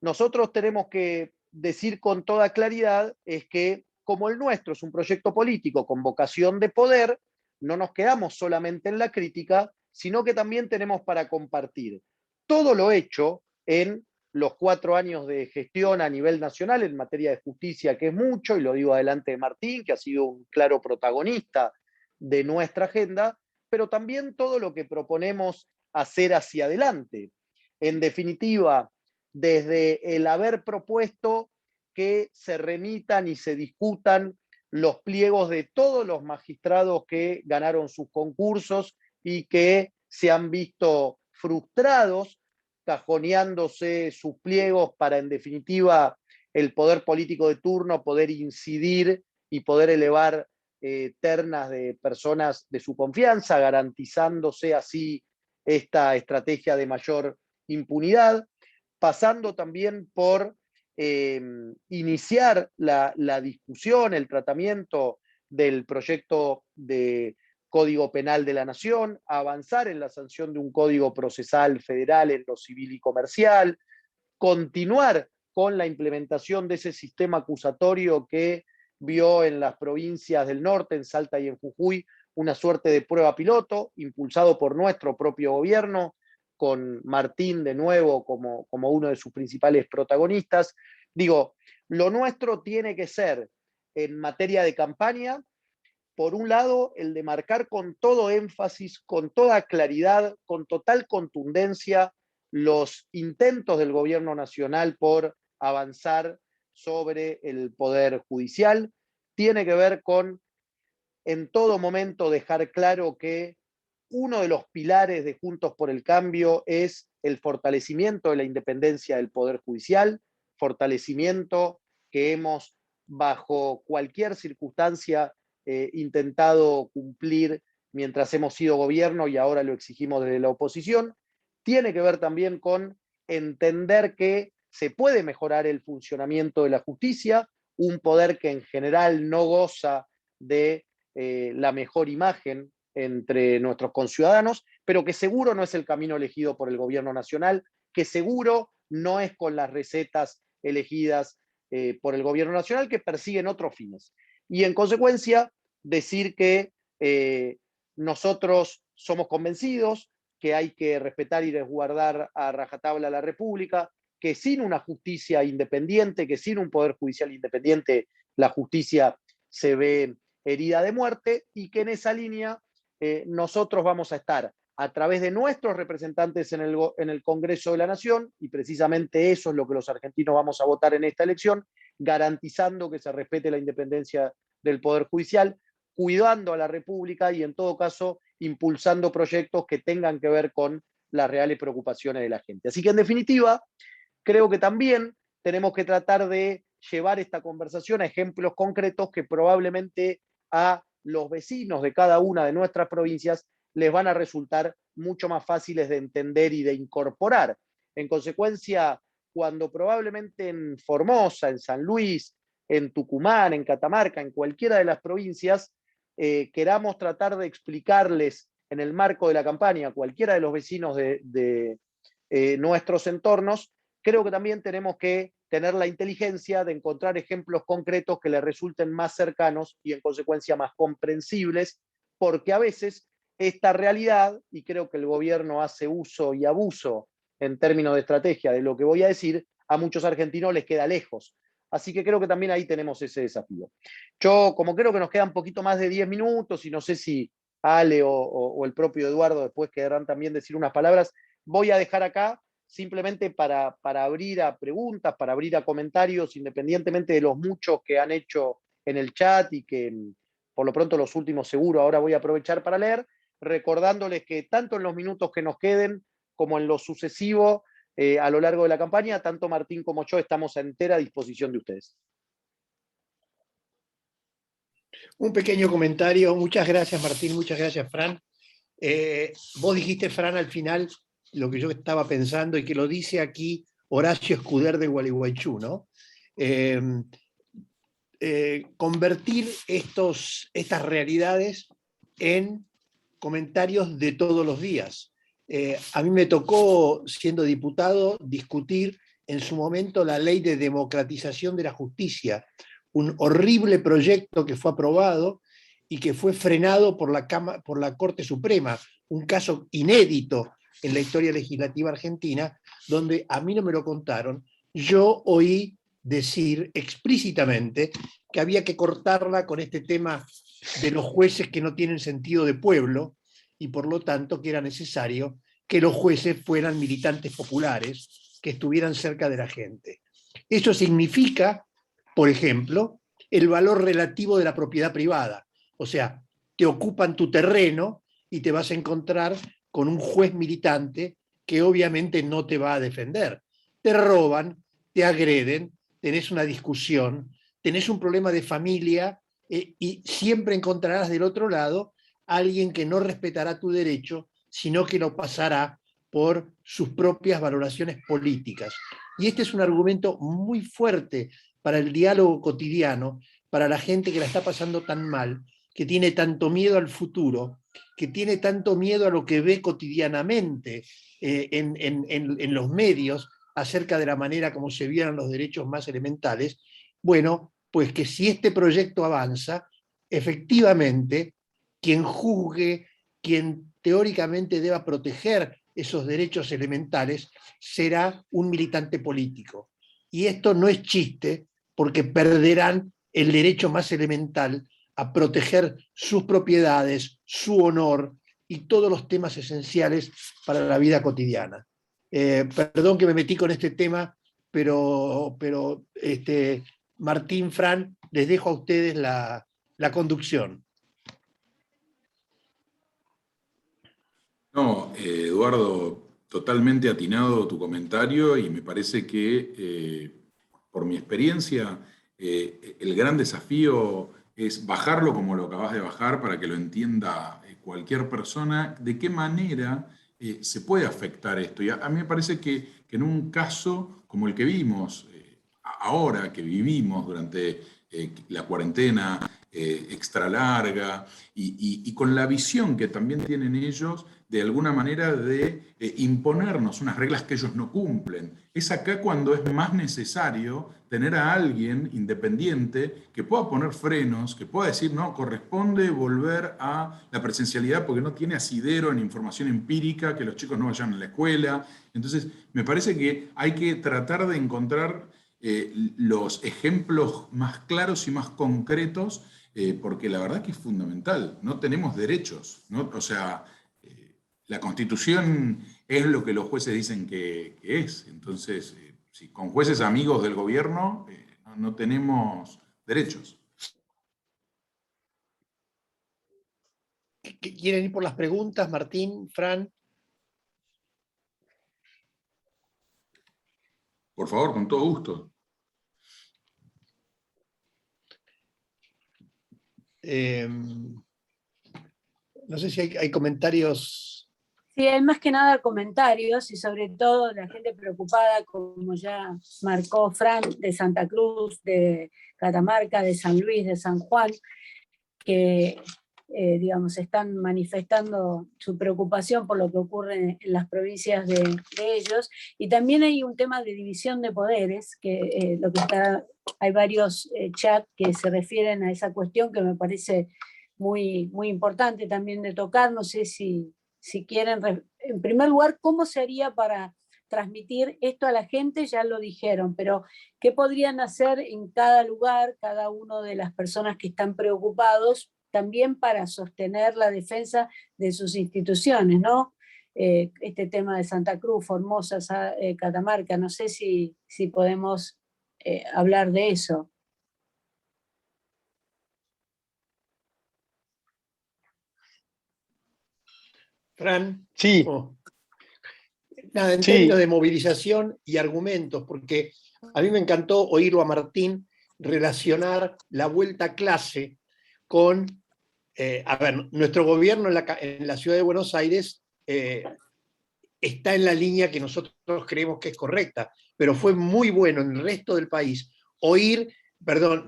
nosotros tenemos que decir con toda claridad es que como el nuestro es un proyecto político con vocación de poder, no nos quedamos solamente en la crítica, sino que también tenemos para compartir todo lo hecho en los 4 años de gestión a nivel nacional en materia de justicia, que es mucho, y lo digo adelante de Martín, que ha sido un claro protagonista de nuestra agenda, pero también todo lo que proponemos hacer hacia adelante. En definitiva, desde el haber propuesto que se remitan y se discutan los pliegos de todos los magistrados que ganaron sus concursos y que se han visto frustrados, cajoneándose sus pliegos para, en definitiva, el poder político de turno poder incidir y poder elevar ternas de personas de su confianza, garantizándose así esta estrategia de mayor impunidad, pasando también por iniciar la discusión, el tratamiento del proyecto de Código Penal de la Nación, avanzar en la sanción de un Código Procesal Federal en lo civil y comercial, continuar con la implementación de ese sistema acusatorio que vio en las provincias del norte, en Salta y en Jujuy, una suerte de prueba piloto, impulsado por nuestro propio gobierno, con Martín de nuevo como uno de sus principales protagonistas. Digo, lo nuestro tiene que ser, en materia de campaña, por un lado, el de marcar con todo énfasis, con toda claridad, con total contundencia, los intentos del gobierno nacional por avanzar sobre el poder judicial. Tiene que ver con, en todo momento, dejar claro que uno de los pilares de Juntos por el Cambio es el fortalecimiento de la independencia del Poder Judicial, fortalecimiento que hemos, bajo cualquier circunstancia, intentado cumplir mientras hemos sido gobierno y ahora lo exigimos desde la oposición. Tiene que ver también con entender que se puede mejorar el funcionamiento de la justicia, un poder que en general no goza de la mejor imagen entre nuestros conciudadanos, pero que seguro no es el camino elegido por el gobierno nacional, que seguro no es con las recetas elegidas por el gobierno nacional, que persiguen otros fines. Y en consecuencia, decir que nosotros somos convencidos que hay que respetar y resguardar a rajatabla la República, que sin una justicia independiente, que sin un poder judicial independiente, la justicia se ve herida de muerte, y que en esa línea nosotros vamos a estar a través de nuestros representantes en el Congreso de la Nación, y precisamente eso es lo que los argentinos vamos a votar en esta elección, garantizando que se respete la independencia del Poder Judicial, cuidando a la República y en todo caso impulsando proyectos que tengan que ver con las reales preocupaciones de la gente. Así que en definitiva, creo que también tenemos que tratar de llevar esta conversación a ejemplos concretos que probablemente a los vecinos de cada una de nuestras provincias les van a resultar mucho más fáciles de entender y de incorporar. En consecuencia, cuando probablemente en Formosa, en San Luis, en Tucumán, en Catamarca, en cualquiera de las provincias, queramos tratar de explicarles en el marco de la campaña a cualquiera de los vecinos de nuestros entornos, creo que también tenemos que tener la inteligencia de encontrar ejemplos concretos que les resulten más cercanos y en consecuencia más comprensibles, porque a veces esta realidad, y creo que el gobierno hace uso y abuso en términos de estrategia de lo que voy a decir, a muchos argentinos les queda lejos. Así que creo que también ahí tenemos ese desafío. Yo, como creo que nos quedan un poquito más de 10 minutos, y no sé si Ale o el propio Eduardo después querrán también decir unas palabras, voy a dejar acá simplemente para abrir a preguntas, para abrir a comentarios, independientemente de los muchos que han hecho en el chat y que por lo pronto los últimos seguro ahora voy a aprovechar para leer, recordándoles que tanto en los minutos que nos queden como en lo sucesivo a lo largo de la campaña, tanto Martín como yo estamos a entera disposición de ustedes. Un pequeño comentario. Muchas gracias, Martín. Muchas gracias, Fran. Vos dijiste, Fran, al final lo que yo estaba pensando y que lo dice aquí Horacio Escuder de Gualeguaychú, ¿no? Convertir estas realidades en comentarios de todos los días. A mí me tocó, siendo diputado, discutir en su momento la ley de democratización de la justicia, un horrible proyecto que fue aprobado y que fue frenado por la Corte Suprema, un caso inédito en la historia legislativa argentina, donde a mí no me lo contaron, yo oí decir explícitamente que había que cortarla con este tema de los jueces que no tienen sentido de pueblo, y por lo tanto que era necesario que los jueces fueran militantes populares, que estuvieran cerca de la gente. Eso significa, por ejemplo, el valor relativo de la propiedad privada. O sea, te ocupan tu terreno y te vas a encontrar con un juez militante que obviamente no te va a defender. Te roban, te agreden, tenés una discusión, tenés un problema de familia y siempre encontrarás del otro lado a alguien que no respetará tu derecho, sino que lo pasará por sus propias valoraciones políticas. Y este es un argumento muy fuerte para el diálogo cotidiano, para la gente que la está pasando tan mal, que tiene tanto miedo al futuro, que tiene tanto miedo a lo que ve cotidianamente en los medios acerca de la manera como se violan los derechos más elementales. Bueno, pues que si este proyecto avanza, efectivamente, quien juzgue, quien teóricamente deba proteger esos derechos elementales, será un militante político. Y esto no es chiste, porque perderán el derecho más elemental a proteger sus propiedades, su honor y todos los temas esenciales para la vida cotidiana. Perdón que me metí con este tema, pero Martín, Fran, les dejo a ustedes la conducción. No, Eduardo, totalmente atinado tu comentario, y me parece que, por mi experiencia, el gran desafío es bajarlo como lo acabas de bajar para que lo entienda cualquier persona, de qué manera se puede afectar esto. Y a mí me parece que en un caso como el que vimos ahora, que vivimos durante la cuarentena extra larga, y con la visión que también tienen ellos de alguna manera de imponernos unas reglas que ellos no cumplen. Es acá cuando es más necesario tener a alguien independiente que pueda poner frenos, que pueda decir, no, corresponde volver a la presencialidad porque no tiene asidero en información empírica, que los chicos no vayan a la escuela. Entonces, me parece que hay que tratar de encontrar los ejemplos más claros y más concretos, porque la verdad que es fundamental. No tenemos derechos, ¿no? O sea, la Constitución es lo que los jueces dicen que es. Entonces, si con jueces amigos del gobierno no tenemos derechos. ¿Quieren ir por las preguntas, Martín, Fran? Por favor, con todo gusto. No sé si hay comentarios. Sí, hay más que nada comentarios y sobre todo la gente preocupada, como ya marcó Fran, de Santa Cruz, de Catamarca, de San Luis, de San Juan, que digamos, están manifestando su preocupación por lo que ocurre en las provincias de ellos. Y también hay un tema de división de poderes, que lo que está, hay varios chats que se refieren a esa cuestión que me parece muy, muy importante también de tocar. No sé si quieren, en primer lugar, ¿cómo se haría para transmitir esto a la gente? Ya lo dijeron, pero ¿qué podrían hacer en cada lugar, cada una de las personas que están preocupados, también para sostener la defensa de sus instituciones, ¿no? Este tema de Santa Cruz, Formosa, Catamarca, no sé si podemos hablar de eso. Fran. Sí, Oh. Nada, en sí, términos de movilización y argumentos, porque a mí me encantó oírlo a Martín relacionar la vuelta a clase con, a ver, nuestro gobierno en la ciudad de Buenos Aires está en la línea que nosotros creemos que es correcta, pero fue muy bueno en el resto del país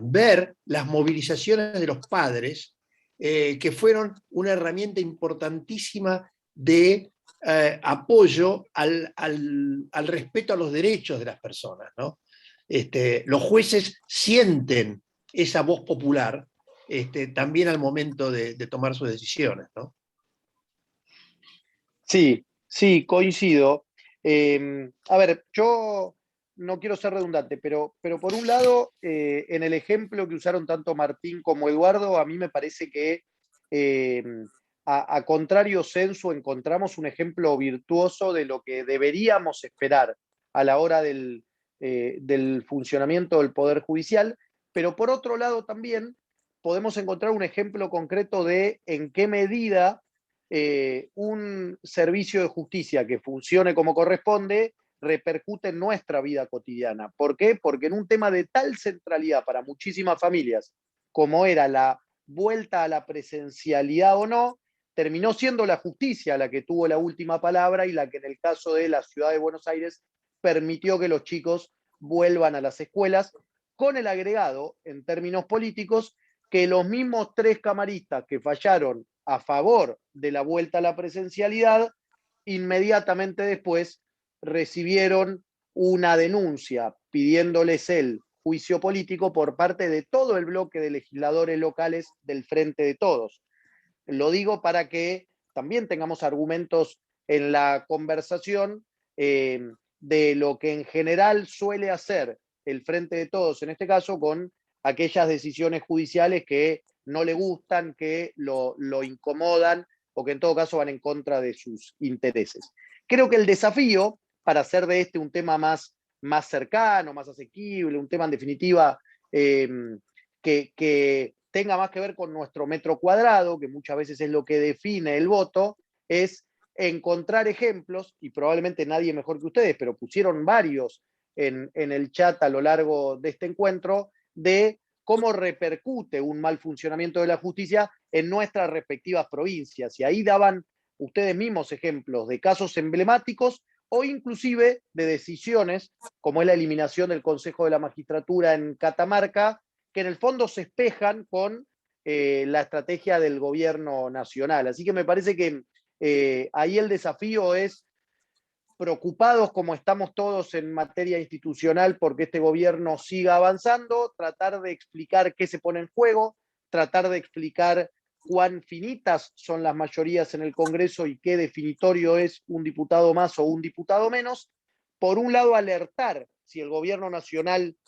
ver las movilizaciones de los padres, que fueron una herramienta importantísima de apoyo al respeto a los derechos de las personas, ¿no? Los jueces sienten esa voz popular también al momento de tomar sus decisiones, ¿no? sí, sí, coincido. A ver, yo no quiero ser redundante, pero por un lado, en el ejemplo que usaron tanto Martín como Eduardo, a mí me parece que eh, a contrario censo encontramos un ejemplo virtuoso de lo que deberíamos esperar a la hora del funcionamiento del Poder Judicial, pero por otro lado también podemos encontrar un ejemplo concreto de en qué medida un servicio de justicia que funcione como corresponde repercute en nuestra vida cotidiana. ¿Por qué? Porque en un tema de tal centralidad para muchísimas familias, como era la vuelta a la presencialidad o no, terminó siendo la justicia la que tuvo la última palabra y la que en el caso de la ciudad de Buenos Aires permitió que los chicos vuelvan a las escuelas, con el agregado, en términos políticos, que los mismos 3 camaristas que fallaron a favor de la vuelta a la presencialidad, inmediatamente después recibieron una denuncia pidiéndoles el juicio político por parte de todo el bloque de legisladores locales del Frente de Todos. Lo digo para que también tengamos argumentos en la conversación de lo que en general suele hacer el Frente de Todos, en este caso con aquellas decisiones judiciales que no le gustan, que lo incomodan o que en todo caso van en contra de sus intereses. Creo que el desafío para hacer de este un tema más cercano, más asequible, un tema en definitiva que tenga más que ver con nuestro metro cuadrado, que muchas veces es lo que define el voto, es encontrar ejemplos, y probablemente nadie mejor que ustedes, pero pusieron varios en el chat a lo largo de este encuentro, de cómo repercute un mal funcionamiento de la justicia en nuestras respectivas provincias. Y ahí daban ustedes mismos ejemplos de casos emblemáticos o inclusive de decisiones, como es la eliminación del Consejo de la Magistratura en Catamarca, que en el fondo se espejan con la estrategia del gobierno nacional. Así que me parece que ahí el desafío es, preocupados como estamos todos en materia institucional porque este gobierno siga avanzando, tratar de explicar qué se pone en juego, tratar de explicar cuán finitas son las mayorías en el Congreso y qué definitorio es un diputado más o un diputado menos. Por un lado, alertar si el gobierno nacional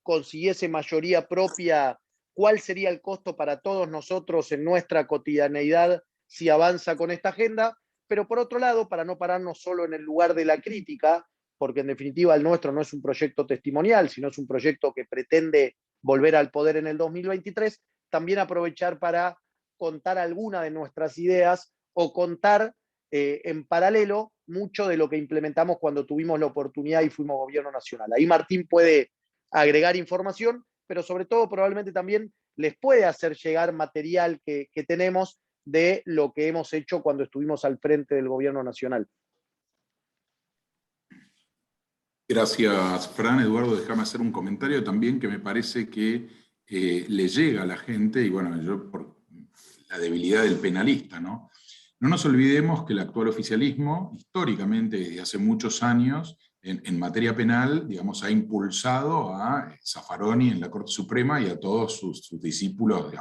consiguiese mayoría propia, cuál sería el costo para todos nosotros en nuestra cotidianeidad si avanza con esta agenda. Pero por otro lado, para no pararnos solo en el lugar de la crítica, porque en definitiva el nuestro no es un proyecto testimonial, sino es un proyecto que pretende volver al poder en el 2023, también aprovechar para contar alguna de nuestras ideas o contar en paralelo mucho de lo que implementamos cuando tuvimos la oportunidad y fuimos gobierno nacional. Ahí Martín puede agregar información, pero sobre todo probablemente también les puede hacer llegar material que tenemos de lo que hemos hecho cuando estuvimos al frente del gobierno nacional. Gracias, Fran. Eduardo, déjame hacer un comentario también que me parece que le llega a la gente, y bueno, yo por la debilidad del penalista, ¿no? No nos olvidemos que el actual oficialismo, históricamente, desde hace muchos años, en materia penal, digamos, ha impulsado a Zaffaroni en la Corte Suprema y a todos sus discípulos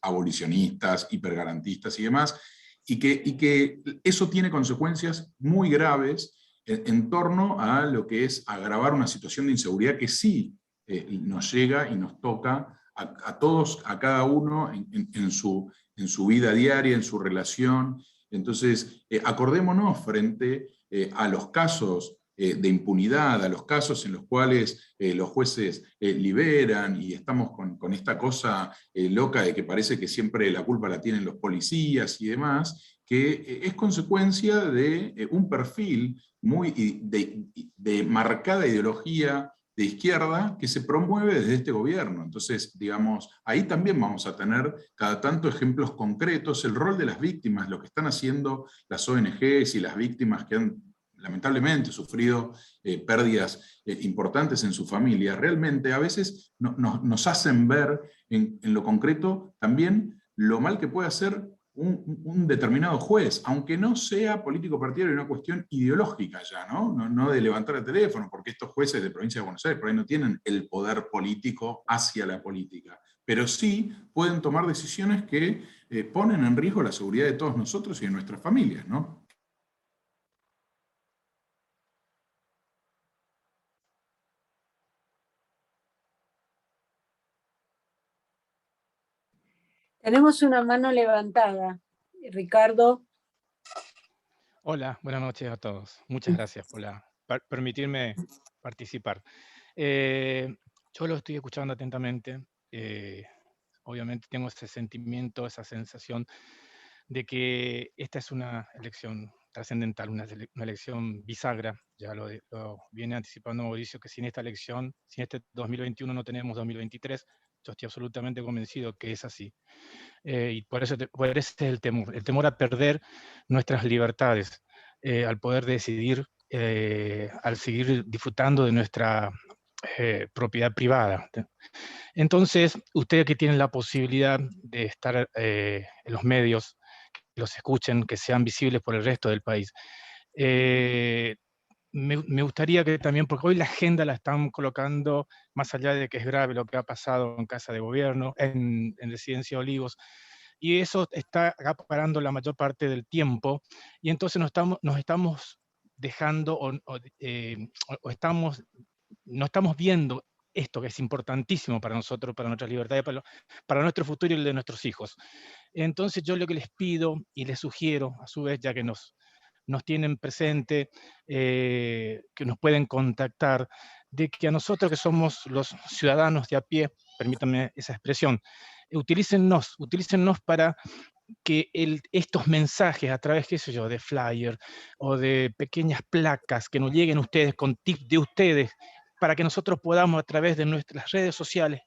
abolicionistas, hipergarantistas y demás, y que eso tiene consecuencias muy graves en torno a lo que es agravar una situación de inseguridad que sí nos llega y nos toca a todos, a cada uno en su vida diaria, en su relación. Entonces, acordémonos frente a los casos de impunidad, a los casos en los cuales los jueces liberan y estamos con esta cosa loca de que parece que siempre la culpa la tienen los policías y demás, que es consecuencia de un perfil muy de marcada ideología de izquierda que se promueve desde este gobierno. Entonces, digamos, ahí también vamos a tener cada tanto ejemplos concretos, el rol de las víctimas, lo que están haciendo las ONGs y las víctimas que han lamentablemente sufrido pérdidas importantes en su familia, realmente a veces nos hacen ver en lo concreto también lo mal que puede hacer un determinado juez, aunque no sea político partidario, una cuestión ideológica ya, ¿no? De levantar el teléfono, porque estos jueces de provincia de Buenos Aires por ahí no tienen el poder político hacia la política, pero sí pueden tomar decisiones que ponen en riesgo la seguridad de todos nosotros y de nuestras familias, ¿no? Tenemos una mano levantada. Ricardo. Hola, buenas noches a todos. Muchas gracias por permitirme participar. Yo lo estoy escuchando atentamente. Obviamente tengo ese sentimiento, esa sensación de que esta es una elección trascendental, una elección bisagra. Ya lo viene anticipando Mauricio, que sin esta elección, sin este 2021 no tenemos 2023. Yo estoy absolutamente convencido que es así. Y por ese es el temor a perder nuestras libertades, al poder decidir, al seguir disfrutando de nuestra propiedad privada. Entonces, ustedes que tienen la posibilidad de estar en los medios, que los escuchen, que sean visibles por el resto del país, me gustaría que también, porque hoy la agenda la están colocando, más allá de que es grave lo que ha pasado en Casa de Gobierno, en Residencia Olivos, y eso está acaparando la mayor parte del tiempo, y entonces nos estamos dejando, no estamos viendo esto que es importantísimo para nosotros, para nuestra libertad, para nuestro futuro y el de nuestros hijos. Entonces yo lo que les pido y les sugiero, a su vez, ya que nos tienen presente, que nos pueden contactar, de que a nosotros que somos los ciudadanos de a pie, permítanme esa expresión, utilícennos para que estos mensajes a través, qué sé yo, de flyer o de pequeñas placas que nos lleguen ustedes con tips de ustedes, para que nosotros podamos a través de nuestras redes sociales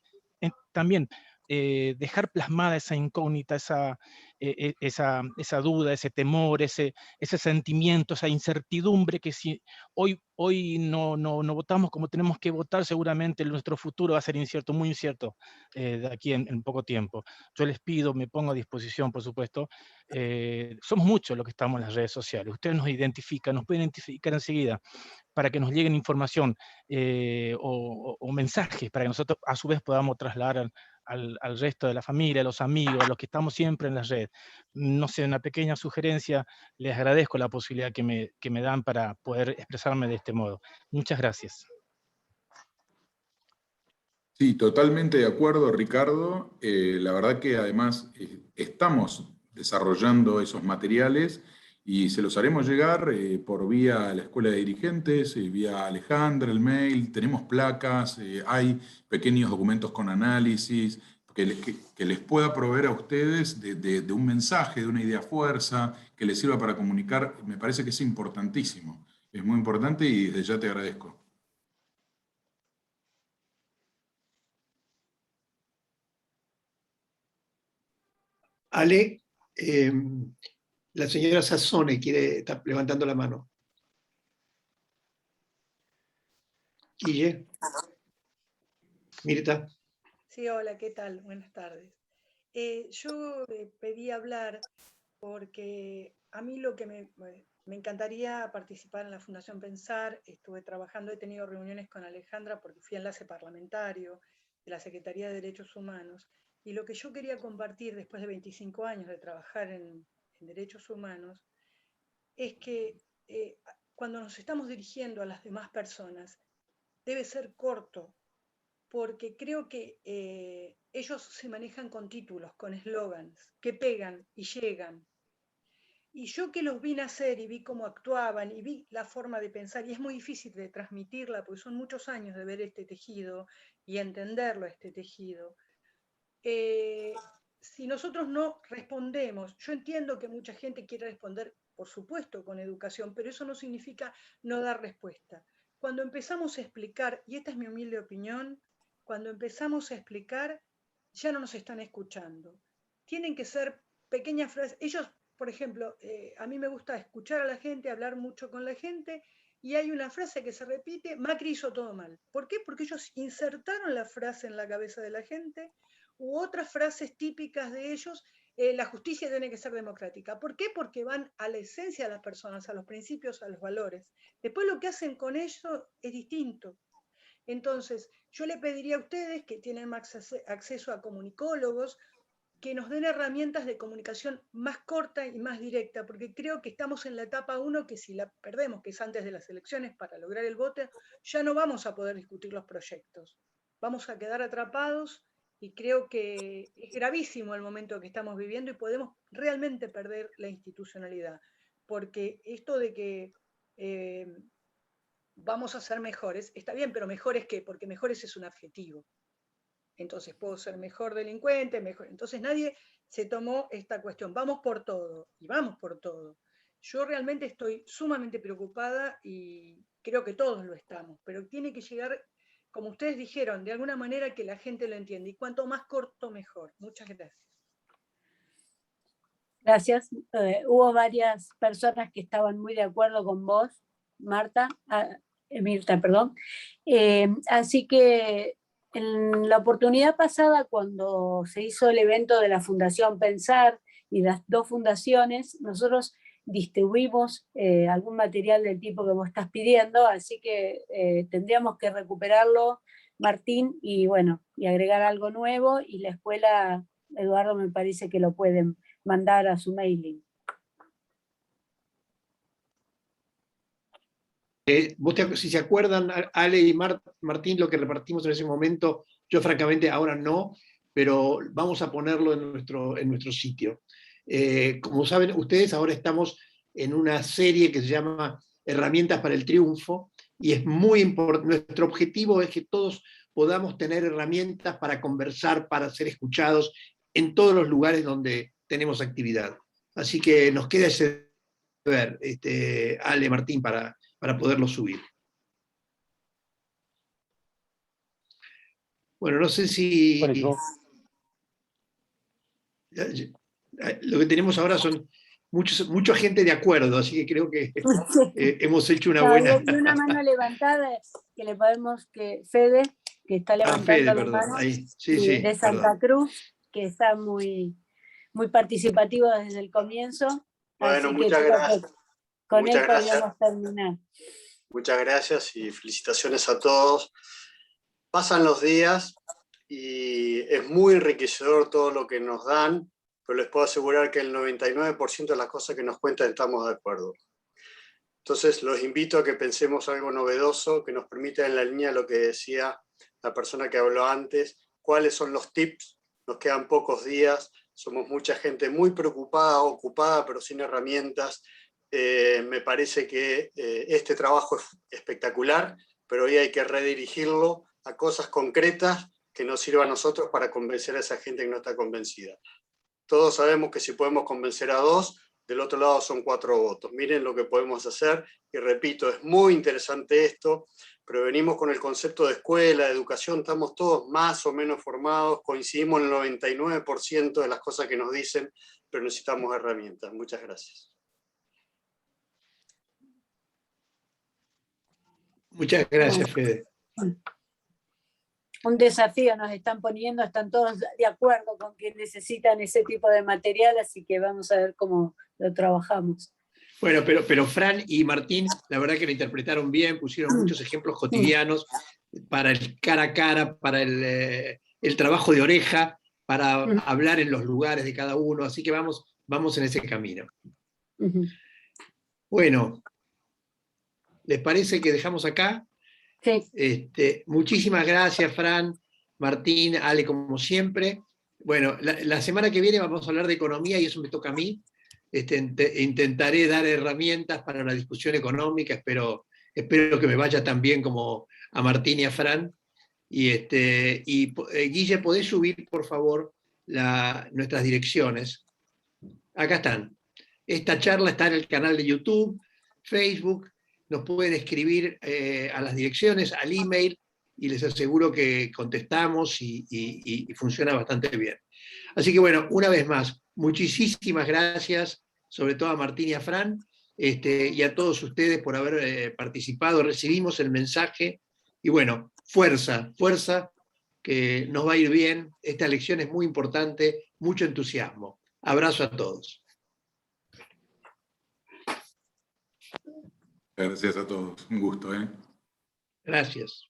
también dejar plasmada esa incógnita, esa duda, ese temor, ese sentimiento, esa incertidumbre que si hoy no votamos como tenemos que votar, seguramente nuestro futuro va a ser incierto, muy incierto de aquí en poco tiempo. Yo les pido, me pongo a disposición, por supuesto, somos muchos los que estamos en las redes sociales, ustedes nos identifican, nos pueden identificar enseguida para que nos lleguen información o mensajes, para que nosotros a su vez podamos trasladar al resto de la familia, a los amigos, a los que estamos siempre en las redes. No sé, una pequeña sugerencia, les agradezco la posibilidad que me dan para poder expresarme de este modo. Muchas gracias. Sí, totalmente de acuerdo, Ricardo. La verdad que además estamos desarrollando esos materiales y se los haremos llegar por vía la Escuela de Dirigentes, vía Alejandra, el mail, tenemos placas, hay pequeños documentos con análisis que les pueda proveer a ustedes de un mensaje, de una idea fuerza, que les sirva para comunicar. Me parece que es importantísimo, es muy importante y desde ya te agradezco. Ale, la señora Sassone está levantando la mano. Guille. Mirta. Sí, hola, ¿qué tal? Buenas tardes. Yo pedí hablar porque a mí lo que me encantaría participar en la Fundación Pensar. Estuve trabajando, he tenido reuniones con Alejandra porque fui enlace parlamentario de la Secretaría de Derechos Humanos, y lo que yo quería compartir después de 25 años de trabajar en derechos humanos es que cuando nos estamos dirigiendo a las demás personas debe ser corto, porque creo que ellos se manejan con títulos, con eslogans, que pegan y llegan. Y yo que los vi nacer y vi cómo actuaban y vi la forma de pensar, y es muy difícil de transmitirla, porque son muchos años de ver este tejido y entenderlo, este tejido. Si nosotros no respondemos, yo entiendo que mucha gente quiere responder, por supuesto, con educación, pero eso no significa no dar respuesta. Cuando empezamos a explicar, y esta es mi humilde opinión, cuando empezamos a explicar, ya no nos están escuchando. Tienen que ser pequeñas frases. Ellos, por ejemplo, a mí me gusta escuchar a la gente, hablar mucho con la gente, y hay una frase que se repite: Macri hizo todo mal. ¿Por qué? Porque ellos insertaron la frase en la cabeza de la gente, u otras frases típicas de ellos. La justicia tiene que ser democrática. ¿Por qué? Porque van a la esencia de las personas, a los principios, a los valores. Después lo que hacen con eso es distinto. Entonces, yo le pediría a ustedes, que tienen más acceso a comunicólogos, que nos den herramientas de comunicación más corta y más directa, porque creo que estamos en la etapa 1, que si la perdemos, que es antes de las elecciones para lograr el voto, ya no vamos a poder discutir los proyectos. Vamos a quedar atrapados, y creo que es gravísimo el momento que estamos viviendo y podemos realmente perder la institucionalidad, porque esto de que vamos a ser mejores, está bien, pero mejores ¿qué? Porque mejores es un adjetivo. Entonces puedo ser mejor delincuente, mejor. Entonces nadie se tomó esta cuestión. Vamos por todo, y vamos por todo. Yo realmente estoy sumamente preocupada y creo que todos lo estamos, pero tiene que llegar, como ustedes dijeron, de alguna manera que la gente lo entienda, y cuanto más corto, mejor. Muchas gracias. Gracias. Hubo varias personas que estaban muy de acuerdo con vos, Mirta, perdón. Así que en la oportunidad pasada, cuando se hizo el evento de la Fundación Pensar y las dos fundaciones, nosotros distribuimos algún material del tipo que vos estás pidiendo, así que tendríamos que recuperarlo, Martín, y bueno, y agregar algo nuevo, y la escuela, Eduardo, me parece que lo pueden mandar a su mailing. Si se acuerdan, Ale y Martín, lo que repartimos en ese momento, yo francamente ahora no, pero vamos a ponerlo en nuestro sitio. Como saben ustedes, ahora estamos en una serie que se llama Herramientas para el Triunfo, y es muy importante. Nuestro objetivo es que todos podamos tener herramientas para conversar, para ser escuchados en todos los lugares donde tenemos actividad. Así que nos queda ese deber, Ale, Martín, para poderlo subir. Bueno, no sé si Buenísimo. lo que tenemos ahora son mucha gente de acuerdo, así que creo que hemos hecho una No, buena... y una mano levantada que le podemos, que Fede, que está levantando Fede, la perdón. mano, Ahí. Sí, y sí, de Santa perdón. Cruz, que está muy, muy participativo desde el comienzo. Bueno, Así que muchas creo que gracias. con Muchas él gracias. podríamos terminar. Muchas gracias y felicitaciones a todos. Pasan los días y es muy enriquecedor todo lo que nos dan, pero les puedo asegurar que el 99% de las cosas que nos cuentan estamos de acuerdo. Entonces los invito a que pensemos algo novedoso, que nos permita en la línea de lo que decía la persona que habló antes, cuáles son los tips, nos quedan pocos días, somos mucha gente muy preocupada, ocupada, pero sin herramientas. Me parece que este trabajo es espectacular, pero hoy hay que redirigirlo a cosas concretas que nos sirvan a nosotros para convencer a esa gente que no está convencida. Todos sabemos que si podemos convencer a 2, del otro lado son 4 votos. Miren lo que podemos hacer, y repito, es muy interesante esto, pero venimos con el concepto de escuela, de educación, estamos todos más o menos formados, coincidimos en el 99% de las cosas que nos dicen, pero necesitamos herramientas. Muchas gracias. Muchas gracias, Fede. Un desafío nos están poniendo, están todos de acuerdo con que necesitan ese tipo de material, así que vamos a ver cómo lo trabajamos. Bueno, pero Fran y Martín, la verdad que lo interpretaron bien, pusieron muchos ejemplos cotidianos para el cara a cara, para el trabajo de oreja, para hablar en los lugares de cada uno, así que vamos en ese camino. Bueno, ¿les parece que dejamos acá? Sí. Muchísimas gracias, Fran, Martín, Ale, como siempre. Bueno, la semana que viene vamos a hablar de economía y eso me toca a mí. Intentaré dar herramientas para la discusión económica, espero que me vaya tan bien como a Martín y a Fran. Guille, ¿podés subir, por favor, nuestras direcciones? Acá están. Esta charla está en el canal de YouTube, Facebook, nos pueden escribir a las direcciones, al email, y les aseguro que contestamos y funciona bastante bien. Así que bueno, una vez más, muchísimas gracias, sobre todo a Martín y a Fran, y a todos ustedes por haber participado. Recibimos el mensaje, y bueno, fuerza, que nos va a ir bien. Esta lección es muy importante, mucho entusiasmo. Abrazo a todos. Gracias a todos. Un gusto, ¿eh? Gracias.